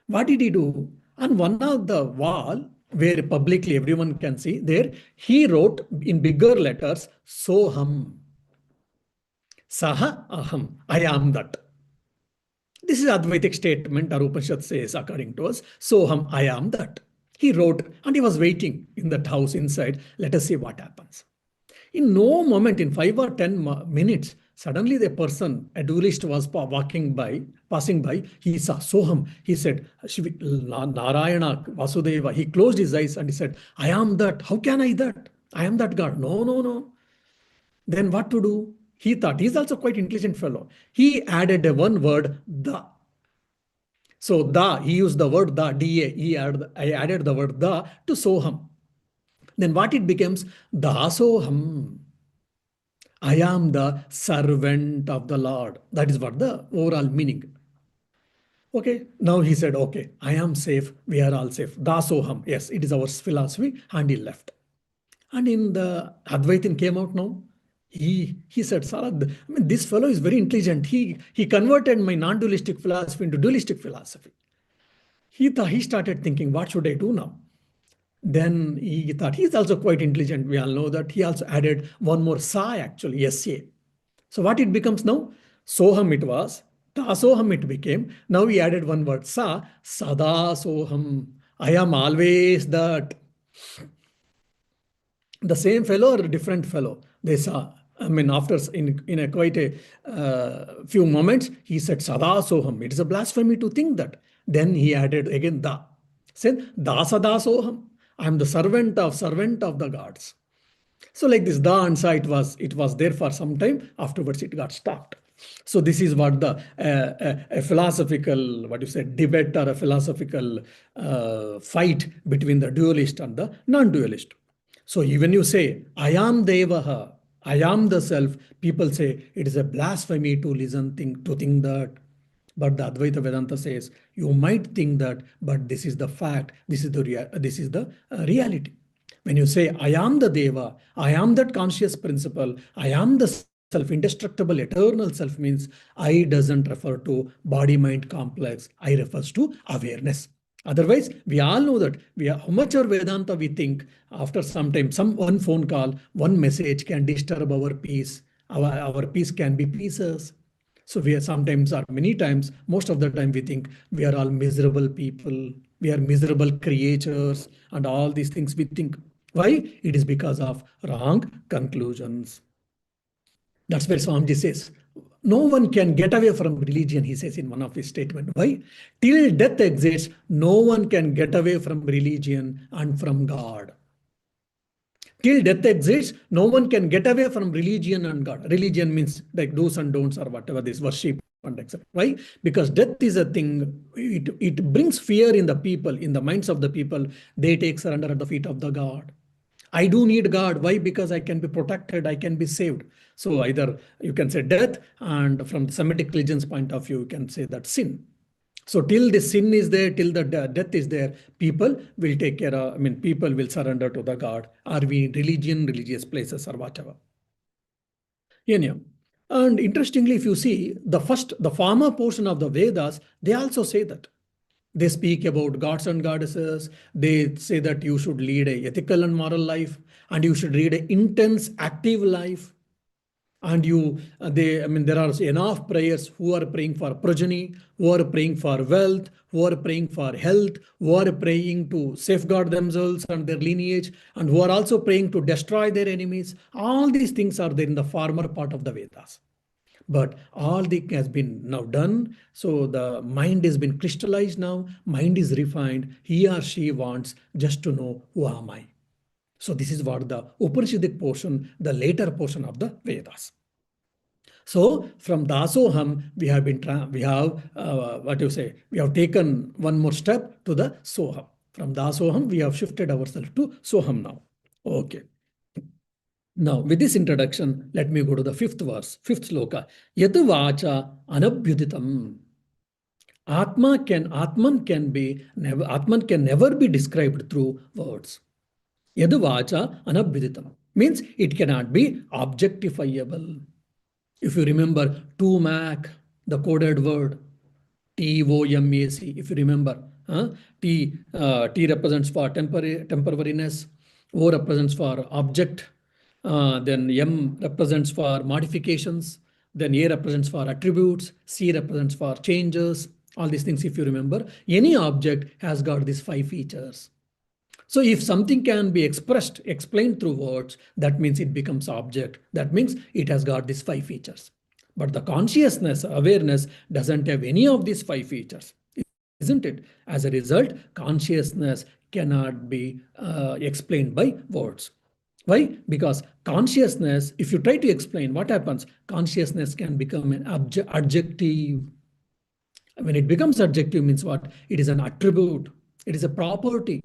What did he do? On one of the wall, where publicly everyone can see, there he wrote in bigger letters, Soham. Saha aham. I am that. This is Advaitic statement, or Upanishad says, according to us, Soham, I am that. He wrote, and he was waiting in that house inside. Let us see what happens. In no moment, in 5 or 10 minutes, suddenly the person, a dualist, was passing by. He saw Soham. He said, Narayana, Vasudeva. He closed his eyes and he said, I am that. How can I that? I am that God. No, no, no. Then what to do? He thought, he's also quite intelligent fellow. He added one word, the. So the, he used the word the, da. I added the word the to Soham. Then what it becomes? Dasoham. I am the servant of the Lord. That is what the overall meaning. Okay, now he said, okay, I am safe. We are all safe. Dasoham. Yes, it is our philosophy. And he left. And in the Advaitin came out now. He said, Sarad, I mean, this fellow is very intelligent. He converted my non-dualistic philosophy into dualistic philosophy. He started thinking, what should I do now? Then he thought he's also quite intelligent. We all know that. He also added one more sa actually, S-A. So what it becomes now? Soham it was. Dasoham it became. Now he added one word sa. Sada soham. I am always that. The same fellow or a different fellow? They saw. I mean, after in a quite a few moments, he said Sada soham. It is a blasphemy to think that. Then he added again da. Said Dasada soham. I am the servant of the gods. So like this da and sa, it was there for some time. Afterwards, it got stopped. So this is what the a philosophical, what you say, debate or a philosophical fight between the dualist and the non-dualist. So even you say, I am Devaha, I am the self, people say it is a blasphemy to think that. But the Advaita Vedanta says, you might think that, but this is the fact, this is the reality. When you say, I am the Deva, I am that conscious principle, I am the self, indestructible, eternal self, means I doesn't refer to body-mind complex, I refers to awareness. Otherwise, we all know that how much our Vedanta we think, after some time, one phone call, one message can disturb our peace. Our peace can be pieces. So we are sometimes, or many times, most of the time we think we are all miserable people, we are miserable creatures, and all these things we think. Why? It is because of wrong conclusions. That's where Swami says, no one can get away from religion, he says in one of his statements. Why? Till death exists, no one can get away from religion and from God. Till death exists, no one can get away from religion and God. Religion means like do's and don'ts or whatever, this worship and etc. Why? Because death is a thing, it brings fear in the people, in the minds of the people. They take surrender at the feet of the God. I do need God. Why? Because I can be protected, I can be saved. So either you can say death, and from the Semitic religion's point of view, you can say that sin. So till the sin is there, till the death is there, people will take care of, people will surrender to the God, or we religion, religious places or whatever. Anyhow. And interestingly, if you see the former portion of the Vedas, they also say that. They speak about gods and goddesses. They say that you should lead a ethical and moral life, and you should lead an intense, active life. And there are enough prayers who are praying for progeny, who are praying for wealth, who are praying for health, who are praying to safeguard themselves and their lineage, and who are also praying to destroy their enemies. All these things are there in the former part of the Vedas. But all the has been now done. So the mind has been crystallized now. Mind is refined. He or she wants just to know who am I. So this is what the Upanishadic portion, the later portion of the Vedas. So from Dasoham, we have taken one more step to the Soham. From Dasoham, we have shifted ourselves to Soham now. Okay. Now, with this introduction, let me go to the fifth verse, fifth sloka. Yadu vacha anabhyuditam. Atman can never be described through words. Yadu vacha anabhyuditam means it cannot be objectifiable. If you remember TOMAC, the coded word, TOMAC, if you remember, T represents for temporariness, O represents for object, then M represents for modifications, then A represents for attributes, C represents for changes, all these things if you remember. Any object has got these 5 features. So if something can be explained through words, that means it becomes object. That means it has got these 5 features. But the consciousness, awareness doesn't have any of these 5 features, isn't it? As a result, consciousness cannot be explained by words. Why? Because consciousness, if you try to explain what happens, consciousness can become an adjective. When it becomes adjective means what? It is an attribute. It is a property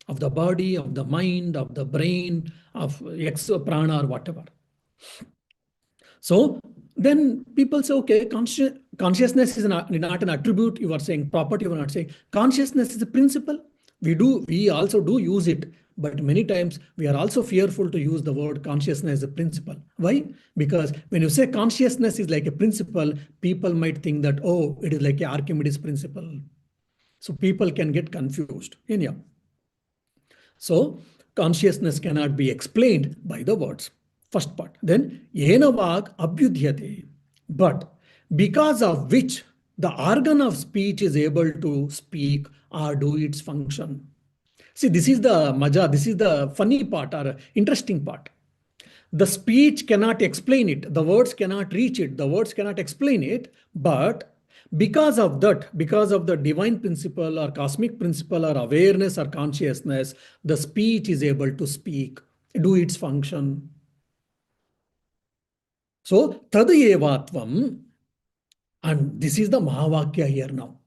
of the body, of the mind, of the brain, of prana or whatever. So then people say, okay, consciousness is not an attribute. You are saying property, you are not saying. Consciousness is a principle. We also do use it. But many times we are also fearful to use the word consciousness as a principle. Why? Because when you say consciousness is like a principle, people might think that, oh, it is like a Archimedes principle. So people can get confused. Anyhow. So consciousness cannot be explained by the words. First part. Then, yena vak abhyudhyate. But because of which the organ of speech is able to speak or do its function. See, this is the maja, this is the funny part or interesting part. The speech cannot explain it. The words cannot reach it. The words cannot explain it. But because of that, because of the divine principle or cosmic principle or awareness or consciousness, the speech is able to speak, do its function. So, tadayevatvam, and this is the Mahavakya here now.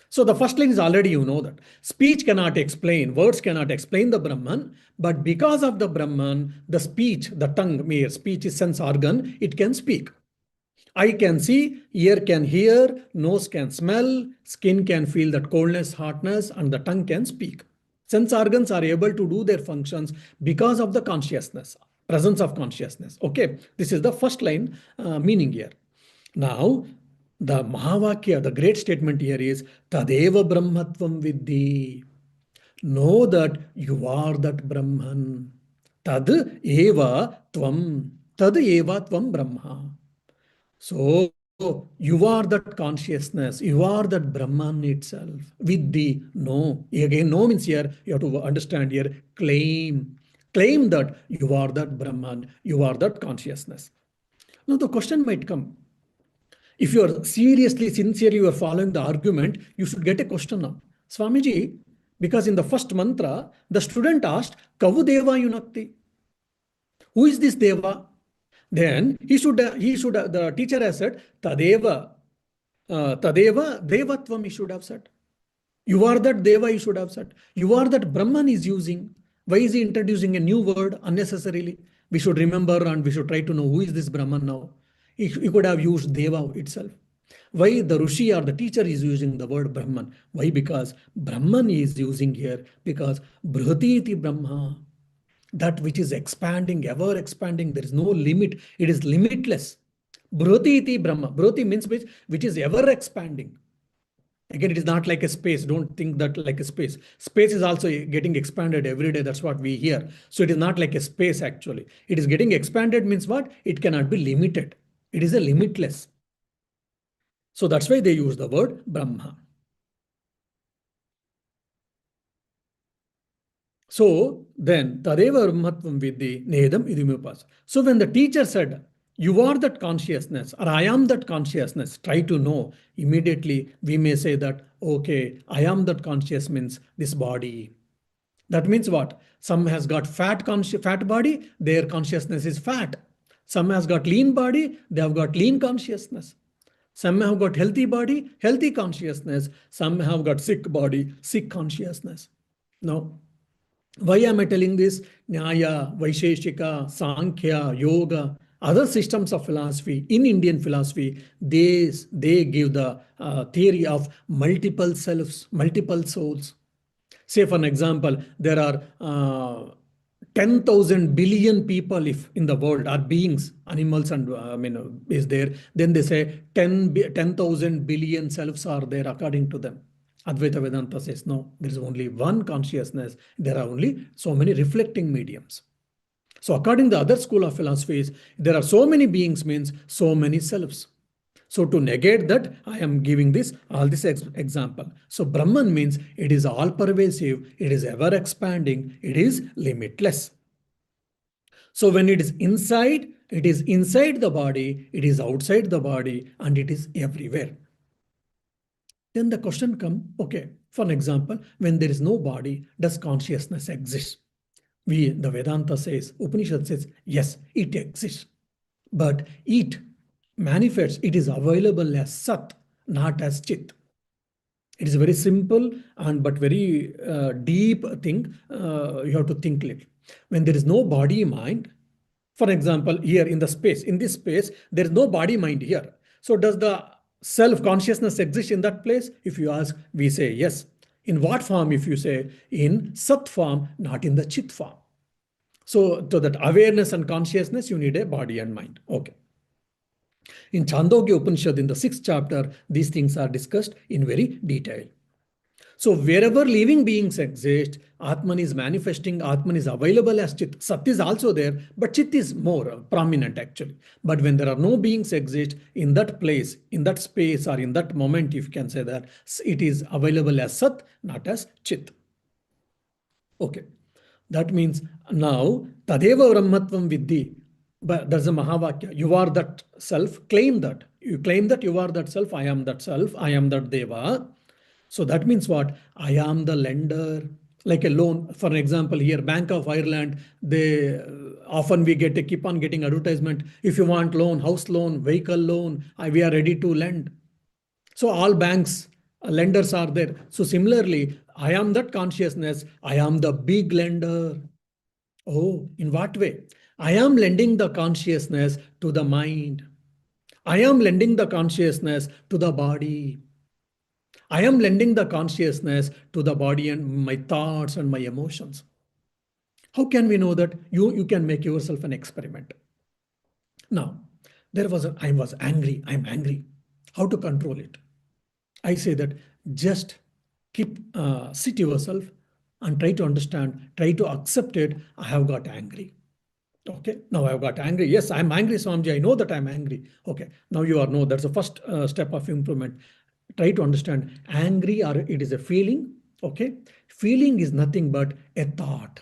So the first line is already you know that. Speech cannot explain, words cannot explain the Brahman, but because of the Brahman, the speech, the tongue, mere speech is sense organ, it can speak. Eye can see, ear can hear, nose can smell, skin can feel that coldness, hotness, and the tongue can speak. Sense organs are able to do their functions because of the consciousness, presence of consciousness. Okay, this is the first line meaning here. Now, the Mahavakya, the great statement here is Tadeva Brahmatvam Vidhi. Know that you are that Brahman. Tad eva tvam. Tad eva tvam Brahma. So you are that consciousness. You are that Brahman itself. Vidhi. No. Again, no means here, you have to understand here, claim. Claim that you are that Brahman. You are that consciousness. Now the question might come. If you are seriously, sincerely, you are following the argument, you should get a question now. Swamiji, because in the first mantra, the student asked, Kavu Deva Yunakti? Who is this Deva? Then the teacher has said, Tadeva Devatvam, he should have said. You are that Deva, he should have said. You are that Brahman is using. Why is he introducing a new word unnecessarily? We should remember and we should try to know who is this Brahman now. He could have used Deva itself. Why the Rishi or the teacher is using the word Brahman? Why? Because Brahman is using here because Brihati iti Brahma, that which is expanding, ever expanding. There is no limit. It is limitless. Brihati iti Brahma. Brihati means which is ever expanding. Again, it is not like a space. Don't think that like a space. Space is also getting expanded every day. That's what we hear. So it is not like a space actually. It is getting expanded means what? It cannot be limited. It is a limitless. So that's why they use the word Brahma. So then, Tadeva Brahmatvam Vidhi Nedam Idimupas. So when the teacher said, you are that consciousness, or I am that consciousness, try to know, immediately we may say that, okay, I am that conscious means this body. That means what? Some has got fat body, their consciousness is fat. Some has got lean body, they have got lean consciousness. Some have got healthy body, healthy consciousness. Some have got sick body, sick consciousness. Now, why am I telling this? Nyaya, Vaisheshika, Sankhya, Yoga, other systems of philosophy in Indian philosophy, they give the theory of multiple selves, multiple souls. Say, for an example, there are 10,000 billion people if in the world are beings, animals, and is there. Then they say 10,000 billion selves are there according to them. Advaita Vedanta says no, there is only one consciousness. There are only so many reflecting mediums. So according to the other school of philosophies, there are so many beings means so many selves. So to negate that, I am giving all this example. So Brahman means it is all pervasive, it is ever expanding, it is limitless. So when it is inside the body, it is outside the body, and it is everywhere. Then the question comes, okay, for an example, when there is no body, does consciousness exist? The Vedanta says, Upanishad says, yes, it exists. But it manifests, it is available as Sat, not as Chit. It is a very simple and but very deep thing. You have to think little. When there is no body mind, for example, here in this space, there is no body mind here. So does the self consciousness exist in that place? If you ask, we say yes. In what form? If you say in Sat form, not in the Chit form. So to that awareness and consciousness, you need a body and mind. Okay. In Chandogya Upanishad, in the 6th chapter, these things are discussed in very detail. So wherever living beings exist, Atman is manifesting, Atman is available as Chit. Sat is also there, but Chit is more prominent actually. But when there are no beings exist in that place, in that space, or in that moment, if you can say that, it is available as Sat, not as Chit. Okay. That means now, Tadeva Brahmatvam Vidhi. But there's a Mahavakya. You are that self. Claim that. You claim that you are that self. I am that self. I am that Deva. So that means what? I am the lender. Like a loan. For example, here, Bank of Ireland, they often we keep on getting advertisement. If you want loan, house loan, vehicle loan, we are ready to lend. So all banks, lenders are there. So similarly, I am that consciousness. I am the big lender. Oh, in what way? I am lending the consciousness to the mind. I am lending the consciousness to the body. I am lending the consciousness to the body and my thoughts and my emotions. How can we know that? You can make yourself an experiment. Now, I was angry. I'm angry. How to control it? I say that just sit yourself and try to understand, try to accept it. I have got angry. Okay, now I've got angry. Yes, I'm angry, Swamiji. I know that I'm angry. Okay, now you are know that's the first step of improvement. Try to understand angry or it is a feeling. Okay, feeling is nothing but a thought.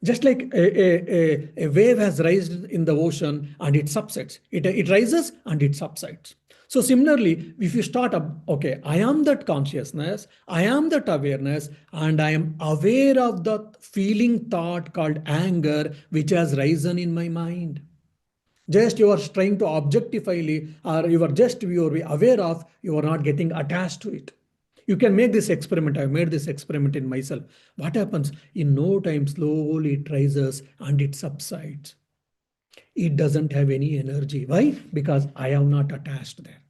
Just like a wave has risen in the ocean and it subsides. It rises and it subsides. So similarly, if you start up, okay, I am that consciousness, I am that awareness, and I am aware of the feeling thought called anger, which has risen in my mind. Just you are trying to objectifyly, or you are aware of, you are not getting attached to it. You can make this experiment. I've made this experiment in myself. What happens? In no time, slowly it rises and it subsides. It doesn't have any energy. Why? Because I am not attached there.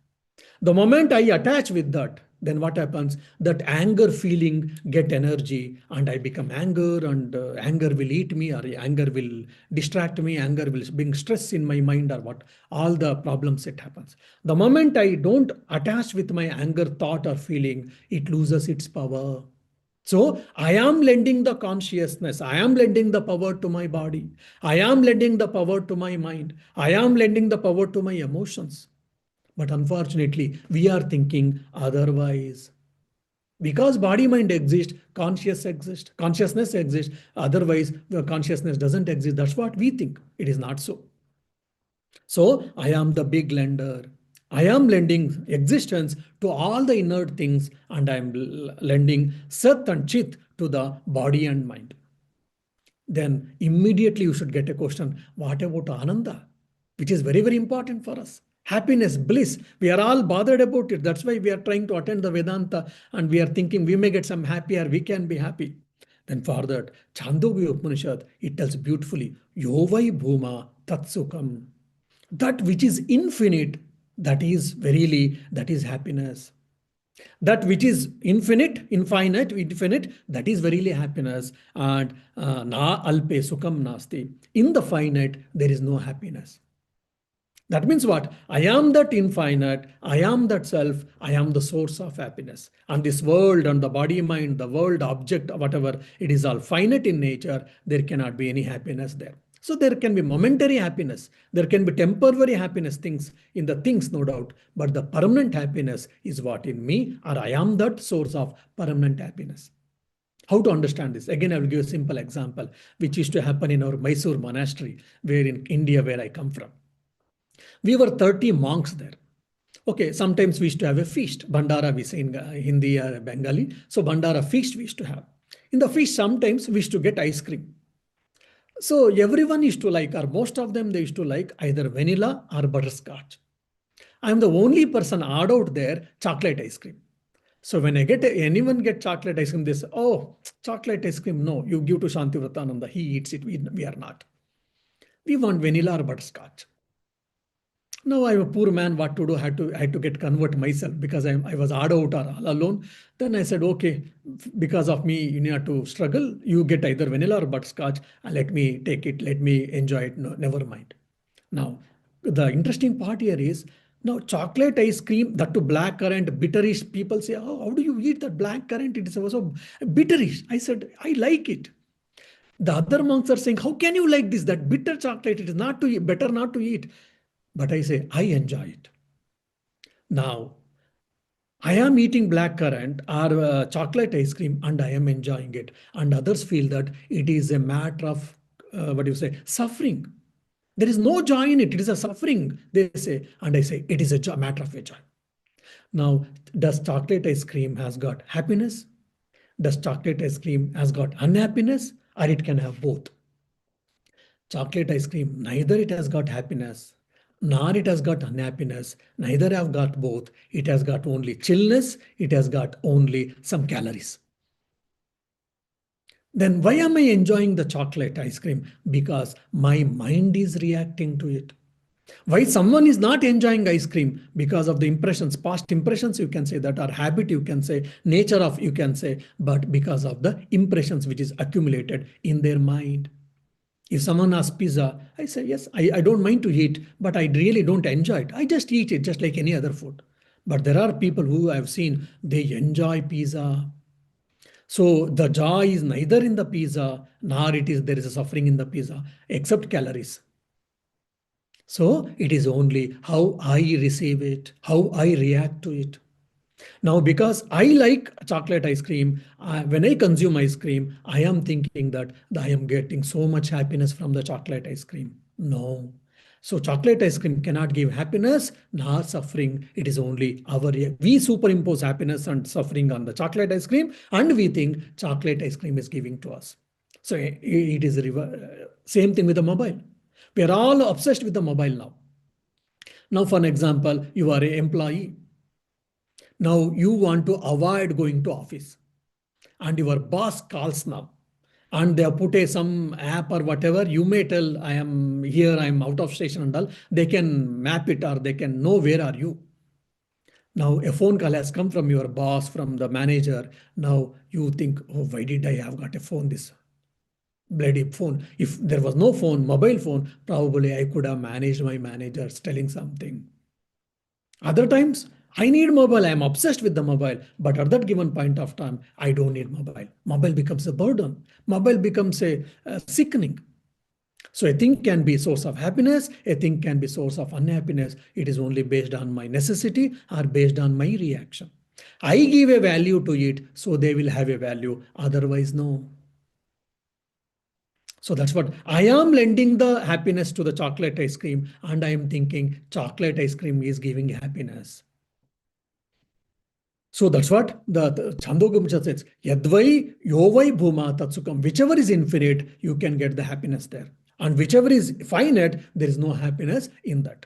The moment I attach with that, then what happens? That anger feeling get energy, and I become anger, and anger will eat me, or anger will distract me, anger will bring stress in my mind, or what, all the problems it happens. The moment I don't attach with my anger thought or feeling, it loses its power. So I am lending the consciousness, I am lending the power to my body, I am lending the power to my mind, I am lending the power to my emotions. But unfortunately, we are thinking otherwise. Because body mind exists, consciousness exists. Otherwise, the consciousness doesn't exist. That's what we think. It is not so. So I am the big lender. I am lending existence to all the inert things, and I am lending Sat and Chit to the body and mind. Then immediately you should get a question, what about Ananda? Which is very, very important for us. Happiness, bliss. We are all bothered about it. That's why we are trying to attend the Vedanta, and we are thinking we may get some happier, we can be happy. Then for that, Chandogya Upanishad, it tells beautifully, Yovai Bhuma Tatsukam. That which is infinite, that is verily, that is happiness. That which is infinite, that is verily happiness. And na alpe sukam nasti. In the finite, there is no happiness. That means what? I am that infinite, I am that self, I am the source of happiness. And this world and the body mind, the world object, whatever, it is all finite in nature, there cannot be any happiness there. So there can be momentary happiness, there can be temporary happiness, things in the things, no doubt, but the permanent happiness is what in me, or I am that source of permanent happiness. How to understand this? Again, I will give a simple example, which used to happen in our Mysore monastery, where in India, where I come from. We were 30 monks there. Okay, sometimes we used to have a feast. Bandara, we say in Hindi or Bengali. So Bandara feast we used to have. In the feast, sometimes we used to get ice cream. So everyone used to like, or most of them, they used to like either vanilla or butterscotch. I am the only person odd out there, chocolate ice cream. So when I get anyone get chocolate ice cream, they say, oh, chocolate ice cream, no, you give to Shantivratananda, he eats it, we are not. We want vanilla or butterscotch. No, I'm a poor man. What to do? I had to get convert myself because I was odd out or all alone. Then I said, okay, because of me, you need to struggle. You get either vanilla or butterscotch, and let me take it. Let me enjoy it. No, never mind. Now, the interesting part here is now chocolate ice cream, that to black currant, bitterish. People say, oh, how do you eat that black currant? It is so bitterish. I said, I like it. The other monks are saying, how can you like this? That bitter chocolate, it is not to eat, better not to eat. But I say, I enjoy it. Now, I am eating black currant or chocolate ice cream and I am enjoying it. And others feel that it is a matter of, what do you say, suffering. There is no joy in it. It is a suffering, they say. And I say, it is a matter of a joy. Now, does chocolate ice cream has got happiness? Does chocolate ice cream has got unhappiness? Or it can have both? Chocolate ice cream, neither it has got happiness, nor it has got unhappiness, neither have got both. It has got only chillness, it has got only some calories. Then why am I enjoying the chocolate ice cream? Because my mind is reacting to it. Why someone is not enjoying ice cream? Because of the impressions, past impressions, you can say that, or habit, you can say, nature of, you can say, but because of the impressions which is accumulated in their mind. If someone asks pizza, I say, yes, I don't mind to eat, but I really don't enjoy it. I just eat it just like any other food. But there are people who I've seen, they enjoy pizza. So the joy is neither in the pizza, nor it is there is a suffering in the pizza, except calories. So it is only how I receive it, how I react to it. Now, because I like chocolate ice cream, when I consume ice cream, I am thinking that I am getting so much happiness from the chocolate ice cream. No. So chocolate ice cream cannot give happiness nor suffering. It is only we superimpose happiness and suffering on the chocolate ice cream, and we think chocolate ice cream is giving to us. So it is same thing with the mobile. We are all obsessed with the mobile now. Now, for an example, you are an employee. Now you want to avoid going to office and your boss calls now and they have put a some app or whatever, you may tell I am here, I am out of station and all. They can map it or they can know where are you. Now a phone call has come from your boss, from the manager. Now you think, oh, why did I have got a phone, this bloody phone? If there was no phone, mobile phone, probably I could have managed my managers telling something. Other times, I need mobile. I am obsessed with the mobile. But at that given point of time, I don't need mobile. Mobile becomes a burden. Mobile becomes a sickening. So a thing can be source of happiness. A thing can be source of unhappiness. It is only based on my necessity or based on my reaction. I give a value to it, so they will have a value. Otherwise, no. So that's what I am lending the happiness to the chocolate ice cream, and I am thinking chocolate ice cream is giving happiness. So that's what the Chandogya says. Yadvai yovai bhuma tatsukam. Whichever is infinite, you can get the happiness there. And whichever is finite, there is no happiness in that.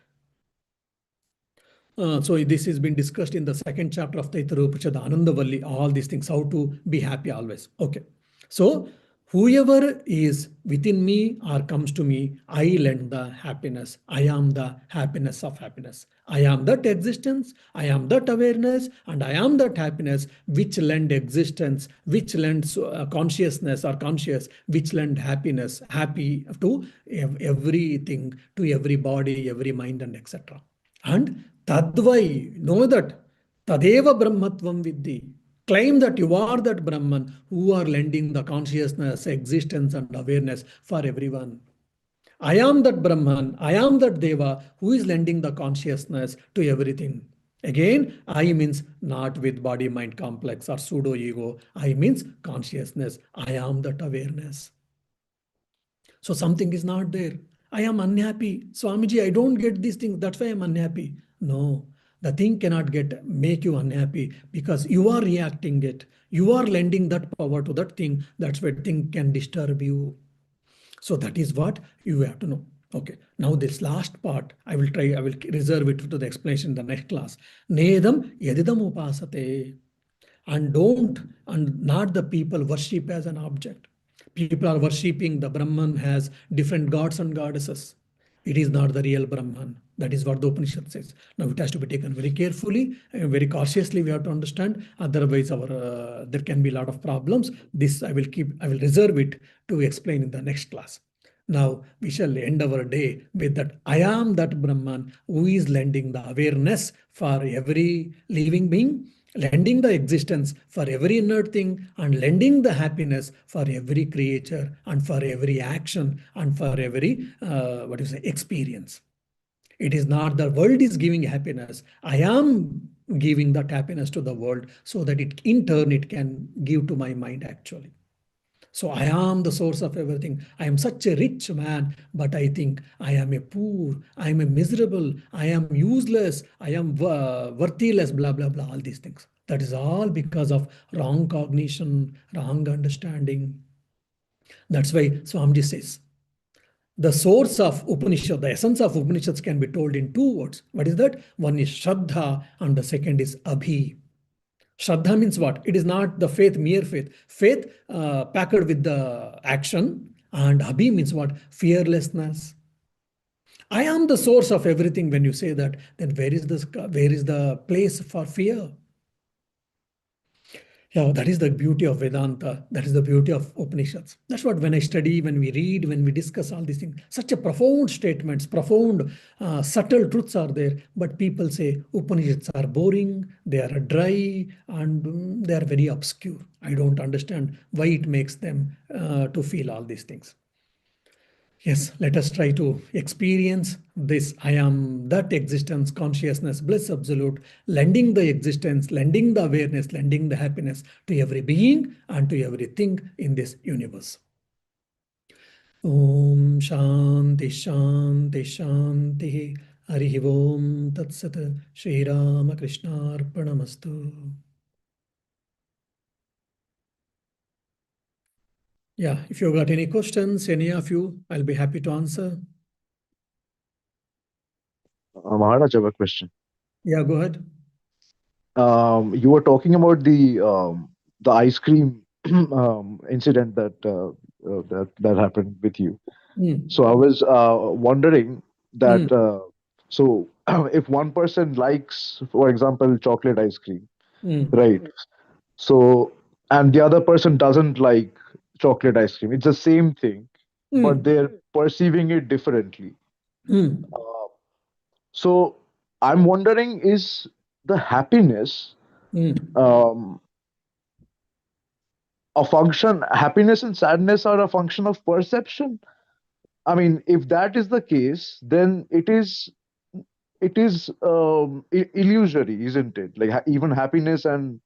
So this has been discussed in the second chapter of the Upanishad, Anandavalli, all these things, how to be happy always. Okay. So whoever is within me or comes to me, I lend the happiness. I am the happiness of happiness. I am that existence, I am that awareness, and I am that happiness which lend existence, which lends consciousness or conscious, which lend happiness, happy to everything, to every body, every mind, and etc. And tadvai, know that tadeva brahmatvam vidhi. Claim that you are that Brahman who are lending the consciousness, existence, and awareness for everyone. I am that Brahman, I am that Deva who is lending the consciousness to everything. Again, I means not with body mind complex or pseudo ego. I means consciousness. I am that awareness. So something is not there. I am unhappy. Swamiji, I don't get these things. That's why I'm unhappy. No, the thing cannot make you unhappy because you are reacting it. You are lending that power to that thing. That's why thing can disturb you. So that is what you have to know. Okay. Now this last part, I will reserve it to the explanation in the next class. Nedam yadidam upasate. And not the people worship as an object. People are worshipping the Brahman has different gods and goddesses. It is not the real Brahman. That is what the Upanishad says. Now it has to be taken very carefully and very cautiously. We have to understand. Otherwise, there can be a lot of problems. This I will reserve it to explain in the next class. Now we shall end our day with that I am that Brahman who is lending the awareness for every living being, lending the existence for every inert thing, and lending the happiness for every creature and for every action and for every experience. It is not the world is giving happiness. I am giving that happiness to the world so that it in turn it can give to my mind actually. So I am the source of everything. I am such a rich man, but I think I am a poor, I am a miserable, I am useless, I am worthless, blah, blah, blah, all these things. That is all because of wrong cognition, wrong understanding. That's why Swamiji says, the source of Upanishad, the essence of Upanishads can be told in two words. What is that? One is Shraddha and the second is Abhi. Shraddha means what? It is not the faith, mere faith. Faith packed with the action. And Abhi means what? Fearlessness. I am the source of everything. When you say that, then where is the place for fear? Yeah, that is the beauty of Vedanta. That is the beauty of Upanishads. That's what when I study, when we read, when we discuss all these things, such a profound statements, profound, subtle truths are there. But people say Upanishads are boring, they are dry, and they are very obscure. I don't understand why it makes them to feel all these things. Yes, let us try to experience this I am that existence, consciousness, bliss absolute, lending the existence, lending the awareness, lending the happiness to every being and to everything in this universe. Om Shanti Shanti Shanti Harihi Om Tat Sat Shri Rama Krishna Arpanamastu. Yeah, if you've got any questions, any of you, I'll be happy to answer. Maharaj, I have a question. Yeah, go ahead. You were talking about the ice cream incident that that happened with you. Mm, So I was wondering mm, that so if one person likes, for example, chocolate ice cream, mm, right? So and the other person doesn't like chocolate ice cream. It's the same thing, but mm, they're perceiving it differently. mm, Uh, so I'm wondering, is the happiness mm, um, a function? Happiness and sadness are a function of perception. I mean, if that is the case, then it is illusory, isn't it? Like even happiness um,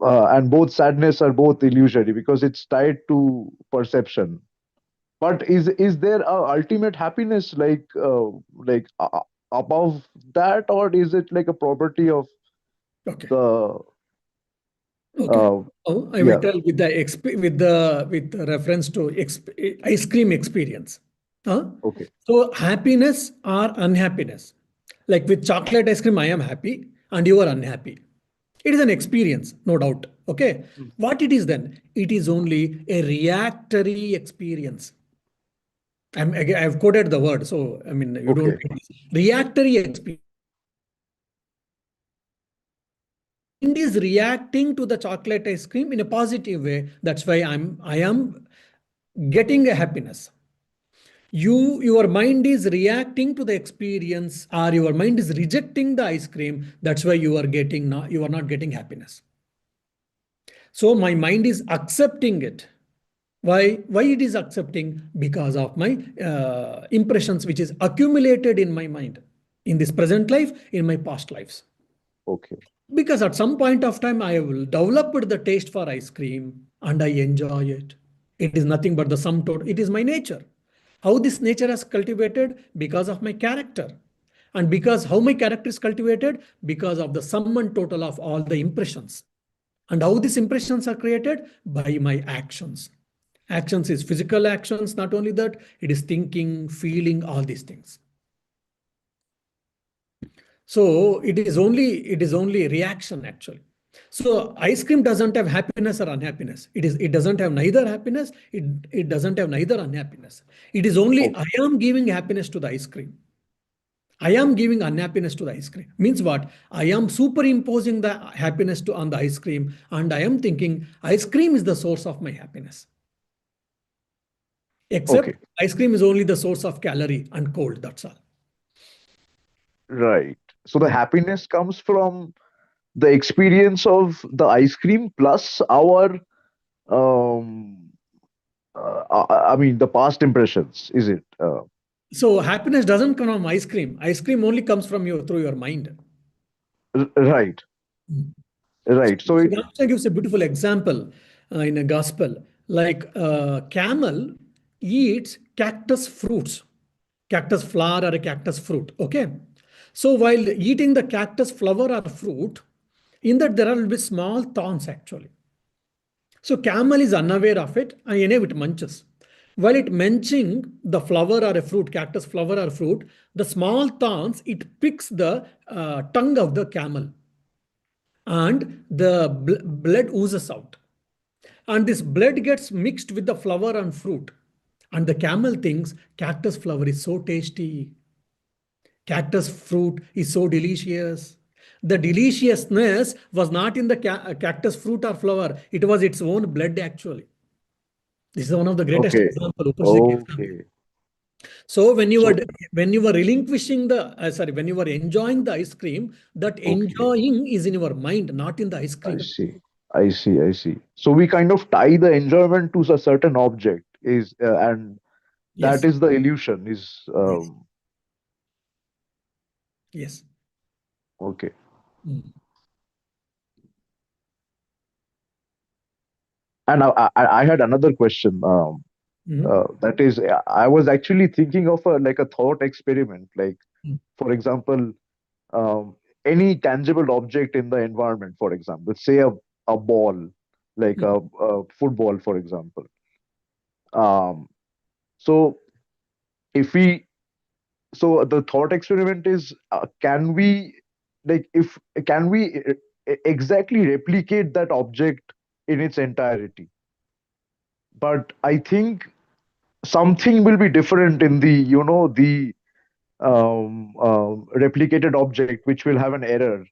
and both sadness are both illusory because it's tied to perception. But is there a ultimate happiness like above that, or is it like a property of okay. the Okay. uh, Now I will yeah? tell with the reference to ice cream experience. Huh? Okay. So happiness or unhappiness. Like with chocolate ice cream, I am happy and you are unhappy. It is an experience, no doubt. Okay. Mm. What it is then? It is only a reactory experience. I've quoted the word, so I mean you don't Okay. reactory experience. Mind is reacting to the chocolate ice cream in a positive way. That's why I am getting a happiness. Your mind is reacting to the experience, or your mind is rejecting the ice cream. That's why you are not getting happiness. So my mind is accepting it. Why it is accepting? Because of my impressions which is accumulated in my mind in this present life, in my past lives. Okay. Because at some point of time, I will developed the taste for ice cream and I enjoy it. It is nothing but the sum total. It is my nature. How this nature has cultivated? Because of my character. And because how my character is cultivated? Because of the sum and total of all the impressions. And how these impressions are created? By my actions. Actions is physical actions, not only that, it is thinking, feeling, all these things. So it is only reaction actually. So ice cream doesn't have happiness or unhappiness. It doesn't have neither happiness, it doesn't have neither unhappiness. It is only I Okay. am giving happiness to the ice cream. I am giving unhappiness to the ice cream. Means what? I am superimposing the happiness to on the ice cream, and I am thinking ice cream is the source of my happiness. Except Okay. ice cream is only the source of calorie and cold. That's all. Right. So the happiness comes from the experience of the ice cream plus our um I mean the past impressions, is it? So happiness doesn't come from ice cream. Ice cream only comes from you through your mind. Right. Right. So So it, Ramakrishna gives a beautiful example in a gospel. Like camel eats cactus fruits, cactus flower or a cactus fruit. Okay. So while eating the cactus flower or fruit, in that there will be small thorns actually. So camel is unaware of it and anyway it munches. While it munching the flower or a fruit, cactus flower or fruit, the small thorns, it picks the tongue of the camel and the blood oozes out. And this blood gets mixed with the flower and fruit. And the camel thinks cactus flower is so tasty. Cactus fruit is so delicious. The deliciousness was not in the cactus fruit or flower, it was its own blood actually. This is one of the greatest okay. example Upanishad gives. Okay. So So when you were relinquishing the when you were enjoying the ice cream, that okay. enjoying is in your mind, not in the ice I cream. see. I see. I see. So we kind of tie the enjoyment to a certain object is and that Yes, is the illusion is yes, yes. okay. Mm. And I had another question. Mhm. That is, I was actually thinking of a like a thought experiment. Like, Mm. for example, um, any tangible object in the environment. For example, say a ball, like Mm. a football, for example. Um, so if we so the thought experiment is can we like if can we exactly replicate that object in its entirety? but I think something will be different in the, the replicated object, which will have an error,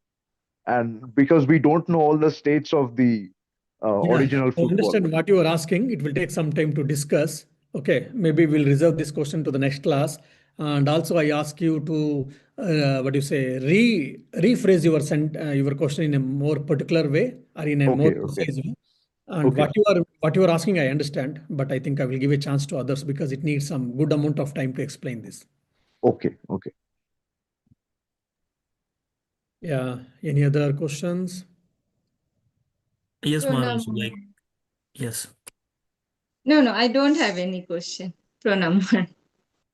and because we don't know all the states of the Yeah, original I football. understand what you are asking. It will take some time to discuss. Okay, maybe we'll reserve this question to the next class. And also, I ask you to what do you say, rephrase your question in a more particular way or in a more Okay, okay, precise way. And okay, what you are asking, I understand, but I think I will give a chance to others because it needs some good amount of time to explain this. okay, okay. Yeah. Any other questions? Yes, Maharaj. Pranam. Yes. No, I don't have any question. Pranam.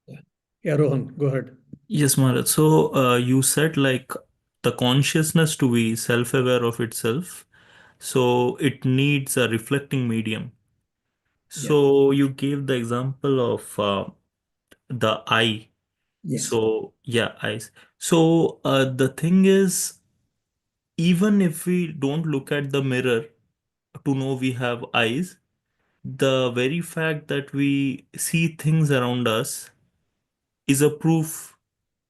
Yeah. Yeah, Rohan, go ahead. Yes, Maharaj. So you said like the consciousness to be self-aware of itself. So it needs a reflecting medium. Yeah. So you gave the example of the eye. Yes. So yeah, eyes. So the thing is, even if we don't look at the mirror to know we have eyes, the very fact that we see things around us is a proof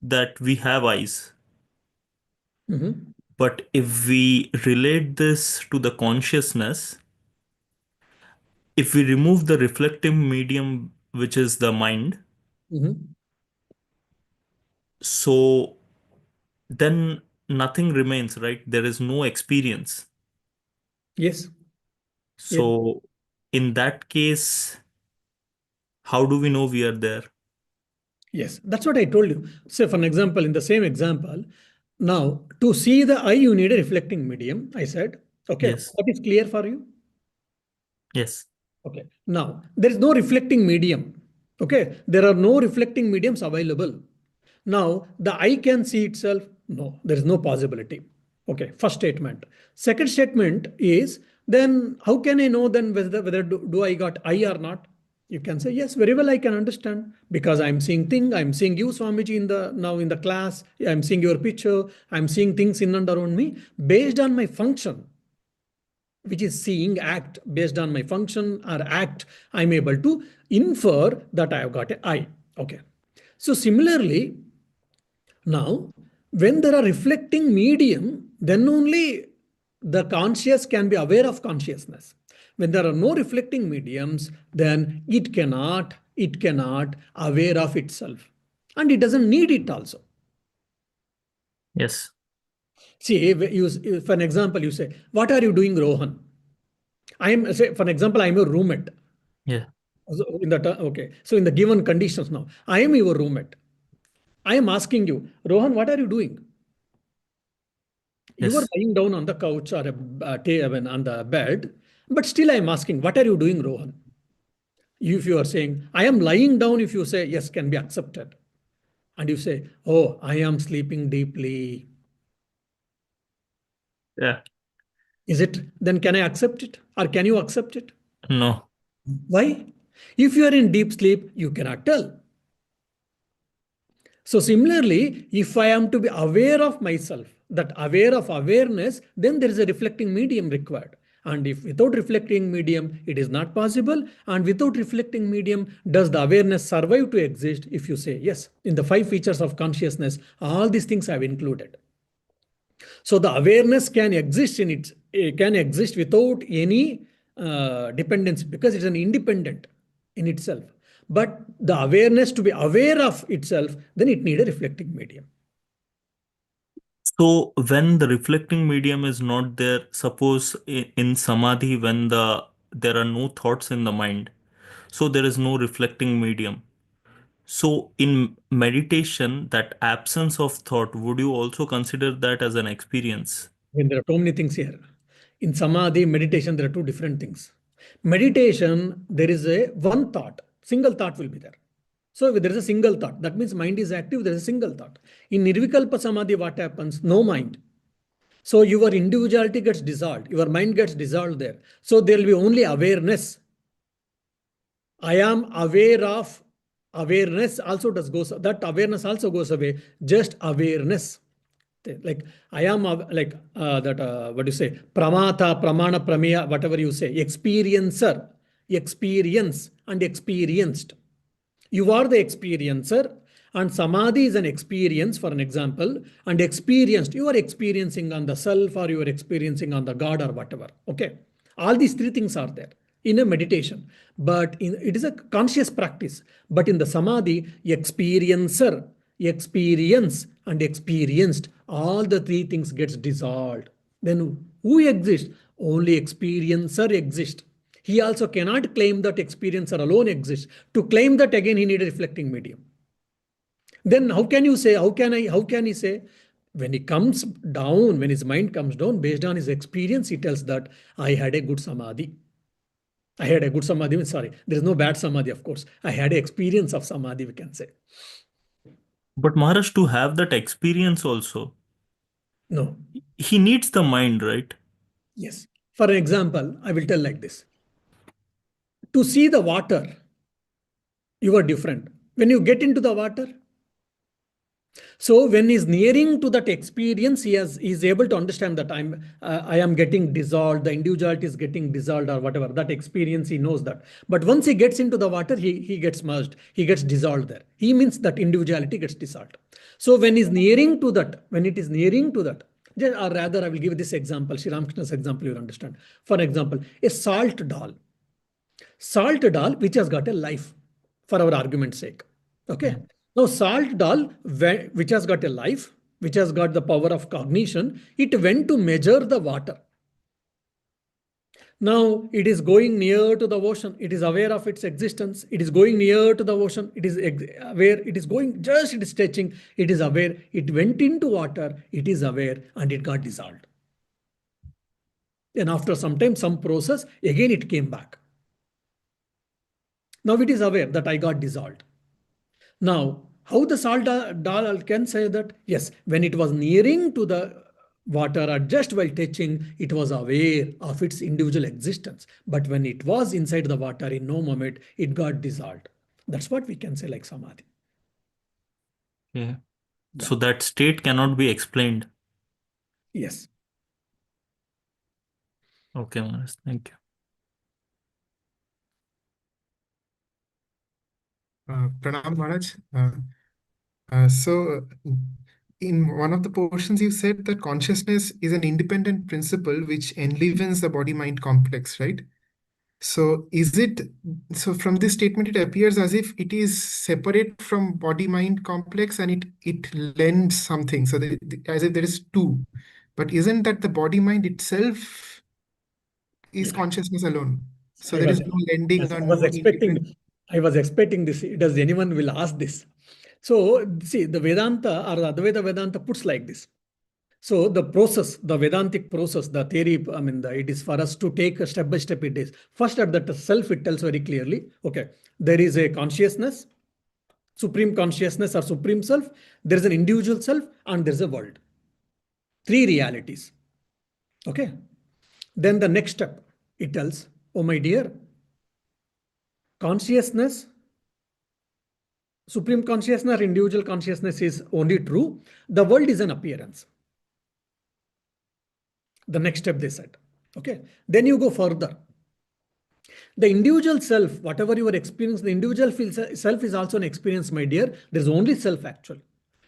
that we have eyes. Mhm. But if we relate this to the consciousness, if we remove the reflective medium, which is the mind, Mhm. so then nothing remains, right? There is no experience. Yes. Yeah. So in that case, how do we know we are there? Yes, that's what I told you. Say, for an example, in the same example, now to see the eye, you need a reflecting medium. I said, okay, Yes. that is clear for you. Yes. Okay, now there is no reflecting medium. Okay, there are no reflecting mediums available. Now the eye can see itself. No, there is no possibility. Okay, first statement. Second statement is then how can I know then whether do I got eye or not? You can say yes, very well. I can understand because I'm seeing thing. I'm seeing you, Swamiji, in the now in the class. I'm seeing your picture. I'm seeing things in and around me based on my function, which is seeing act. Based on my function or act, I'm able to infer that I have got an eye. Okay. So similarly, now when there are reflecting medium, then only the conscious can be aware of consciousness. When there are no reflecting mediums, then it cannot aware of itself. And it doesn't need it also. Yes. See, for an example, you say, what are you doing, Rohan? I am, say, for an example, I am your roommate. Yeah. So okay. So in the given conditions now, I am your roommate. I am asking you, Rohan, what are you doing? You are Yes. lying down on the couch or on the bed, but still I am asking, what are you doing, Rohan? If you are saying, I am lying down, if you say yes, can be accepted. And you say, oh, I am sleeping deeply. Yeah. Is it? Then can I accept it? Or can you accept it? No. Why? If you are in deep sleep, you cannot tell. So similarly, if I am to be aware of myself, that aware of awareness, then there is a reflecting medium required. And if without reflecting medium, it is not possible. And without reflecting medium, does the awareness survive to exist? If you say yes, in the 5 features of consciousness, all these things I have included. So the awareness can exist can exist without any dependence because it's an independent in itself. But the awareness to be aware of itself, then it need a reflecting medium. So when the reflecting medium is not there, suppose in samadhi when there are no thoughts in the mind, so there is no reflecting medium. So in meditation, that absence of thought, would you also consider that as an experience? When there are too many things here. In samadhi, meditation, there are two different things. Meditation, there is a one thought, single thought will be there. So if there is a single thought, that means mind is active, there is a single thought. In Nirvikalpa Samadhi, what happens? No mind. So your individuality gets dissolved, your mind gets dissolved there. So there will be only awareness. I am aware of awareness also does goes that awareness also goes away. Just awareness. Like I am like that what do you say? Pramata, pramana, prameya, whatever you say, experiencer. experience, and experienced. You are the experiencer, and samadhi is an experience, for an example, and experienced. You are experiencing on the self, or you are experiencing on the God, or whatever. Okay. All these three things are there in a meditation, but it is a conscious practice. But in the samadhi, experiencer, experience, and experienced, all the three things gets dissolved. Then who exists? Only experiencer exists. He also cannot claim that experiencer alone exists. To claim that, again, he needs a reflecting medium. Then how can you say, how can he say, when he comes down, when his mind comes down, based on his experience, he tells that I had a good samadhi. I had a good samadhi, sorry, there is no bad samadhi, of course. I had an experience of samadhi, we can say. But Maharaj, to have that experience also, No. he needs the mind, right? Yes. For an example, I will tell like this. To see the water, you are different. When you get into the water, so when he's nearing to that experience, he's able to understand that I am getting dissolved, the individuality is getting dissolved, or whatever. That experience, he knows that. But once he gets into the water, he gets merged, he gets dissolved there. He means that individuality gets dissolved. So when he's nearing to that, when it is nearing to that, or rather, I will give this example, Sri Ramakrishna's example, you will understand. For example, a salt doll. Salt doll which has got a life, for our argument's sake. Okay. Now, salt doll which has got a life, which has got the power of cognition, it went to measure the water. Now it is going near to the ocean. It is aware of its existence. It is going near to the ocean. It is aware. It is going just, it is touching. It is aware. It went into water. It is aware, and it got dissolved. Then after some time, some process, again it came back. Now it is aware that I got dissolved. Now, how the salt doll can say that? Yes, when it was nearing to the water or just while touching, it was aware of its individual existence. But when it was inside the water, in no moment, it got dissolved. That's what we can say like samadhi. Yeah. So that state cannot be explained. Yes. Okay, Maharaj. Thank you. Pranam Maharaj. So, in one of the portions, you said that consciousness is an independent principle which enlivens the body-mind complex, right? So, from this statement, it appears as if it is separate from body-mind complex and it lends something. So, as if there is two. But isn't that the body-mind itself is consciousness alone? So, there is no lending Yes, or no independent. I was expecting this. Does anyone will ask this? So see, the Vedanta or the Advaita Vedanta puts like this. So the process, the Vedantic process, the theory, it is for us to take a step by step. It is first at that self, it tells very clearly, okay, there is a consciousness, supreme consciousness or supreme self, there is an individual self, and there is a world. Three realities. Okay. Then the next step, it tells, oh my dear, consciousness, supreme consciousness or individual consciousness is only true. The world is an appearance. The next step they said. Okay. Then you go further. The individual self, whatever you are experiencing, the individual self is also an experience, my dear. There is only self actually.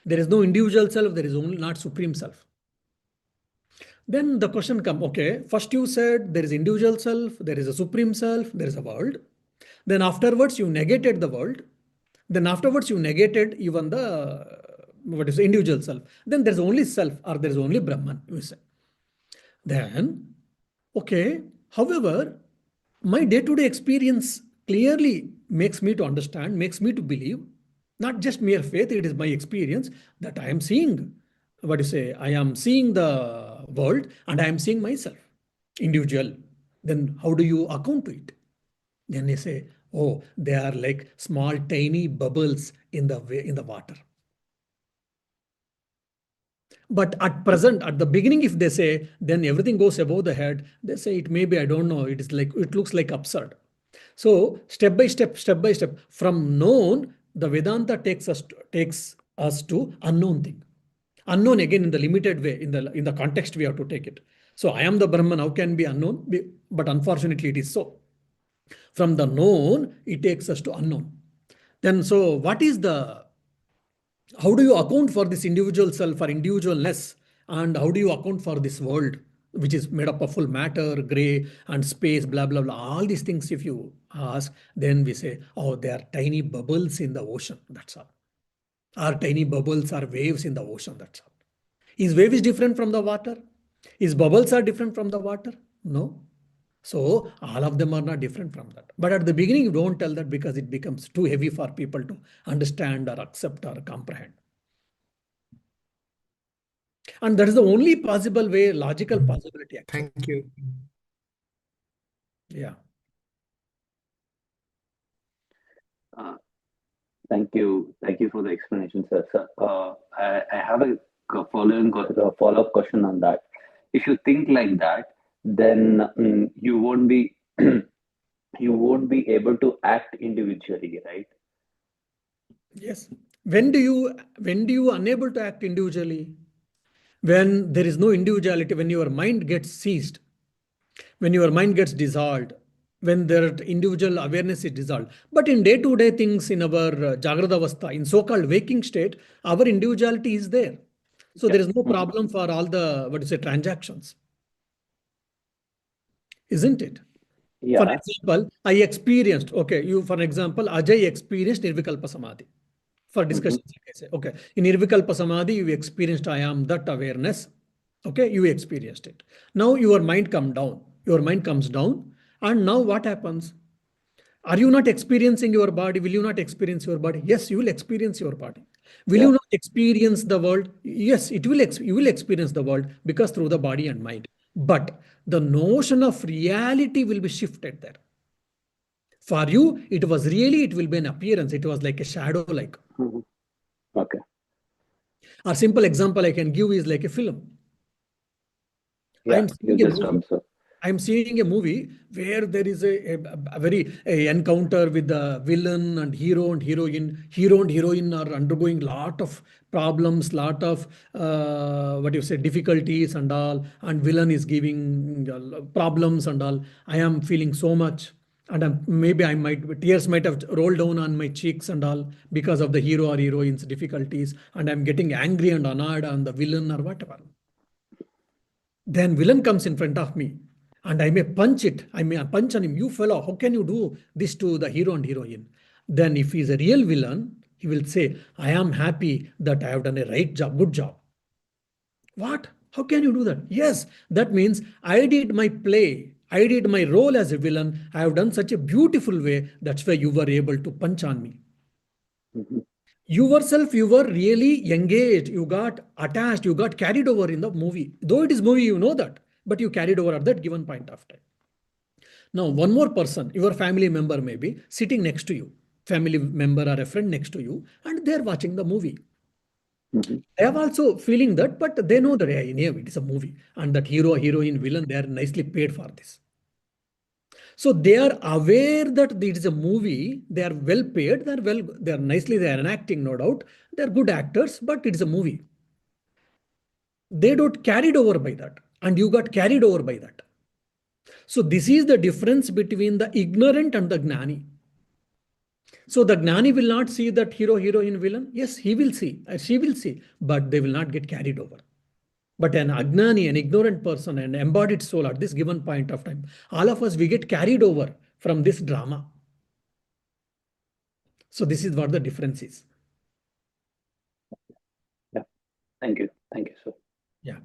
There is no individual self. There is only not supreme self. Then the question comes, okay, first you said there is individual self, there is a supreme self, there is a world. Then afterwards you negated the world. Then afterwards you negated even the individual self. Then there's only self or there's only Brahman, you say. Then, okay, however, my day-to-day experience clearly makes me to understand, makes me to believe, not just mere faith, it is my experience that I am seeing, I am seeing the world and I am seeing myself, individual. Then how do you account to it? Then they say, oh, they are like small, tiny bubbles in the water. But at present, at the beginning, if they say, then everything goes above the head, they say it may be, I don't know, it looks like absurd. So step by step, from known, the Vedanta takes us to unknown thing. Unknown again in the limited way, in the context we have to take it. So I am the Brahman, how can be unknown? But unfortunately, it is so. From the known, it takes us to unknown. Then, so what is the, how do you account for this individual self or individualness? And how do you account for this world, which is made up of full matter, gray, and space, blah, blah, blah. All these things, if you ask, then we say, oh, they are tiny bubbles in the ocean. That's all. Are tiny bubbles or waves in the ocean. That's all. Is wave is different from the water? Is bubbles are different from the water? No. So all of them are not different from that. But at the beginning, you don't tell that because it becomes too heavy for people to understand or accept or comprehend. And that is the only possible way, logical possibility actually. Thank you. Yeah. Uh, Thank you. Thank you for the explanation, sir. Sir, I have a follow-up question on that. If you think like that, then you won't be you won't be able to act individually, right? Yes. When do you unable to act individually? When there is no individuality, when your mind gets seized, when your mind gets dissolved, when their individual awareness is dissolved. But in day-to-day things, in our Jagrada Avastha, in so-called waking state, our individuality is there. So there is no problem for all the, what you say, transactions. Isn't it? For Yeah. example, I experienced, okay, you, for example, Ajay experienced Nirvikalpa Samadhi. For discussion, like I say, okay, in Nirvikalpa Samadhi, you experienced I am that awareness. Okay, you experienced it. Now your mind comes down. Your mind comes down. And now what happens? Are you not experiencing your body? Will you not experience your body? Yes, you will experience your body. Will Yeah. you not experience the world? Yes, it will. You will experience the world because through the body and mind. But the notion of reality will be shifted there. For you, it was really, it will be an appearance. It was like a shadow, like. Mhm. Okay. A simple example I can give is like a film. Yeah. I'm You seeing a just movie. observe. I'm seeing a movie where there is a very encounter with the villain and hero and heroine. Hero and heroine are undergoing lot of problems, lot of what you say, difficulties and all. And villain is giving problems and all. I am feeling so much, and maybe I might tears might have rolled down on my cheeks and all because of the hero or heroine's difficulties, and I'm getting angry and annoyed on the villain or whatever. Then villain comes in front of me and I may punch it. I may punch on him. You fellow, how can you do this to the hero and heroine? Then if he's a real villain, he will say, I am happy that I have done a right job, good job. What? How can you do that? Yes, that means I did my play. I did my role as a villain. I have done such a beautiful way. That's why you were able to punch on me. Mhm. Yourself, you were really engaged, you got attached, you got carried over in the movie. Though it is movie, you know that, but you carried over at that given point of time. Now, one more person, your family member may be sitting next to you, family member or a friend next to you, and they're watching the movie. Mhm. They are also feeling that, but they know that yeah, anyway, it is a movie, and that hero, heroine, villain, they are nicely paid for this. So they are aware that it is a movie. They are well paid. They are nicely. They are enacting, no doubt. They are good actors, but it is a movie. They don't carried over by that, and you got carried over by that. So this is the difference between the ignorant and the gnani. So the gnani will not see that hero, heroine, villain. Yes, he will see, she will see, but they will not get carried over. But an agnani, an ignorant person, an embodied soul at this given point of time, all of us, we get carried over from this drama. So this is what the difference is. Yeah. Thank you. Thank you, sir. Yeah.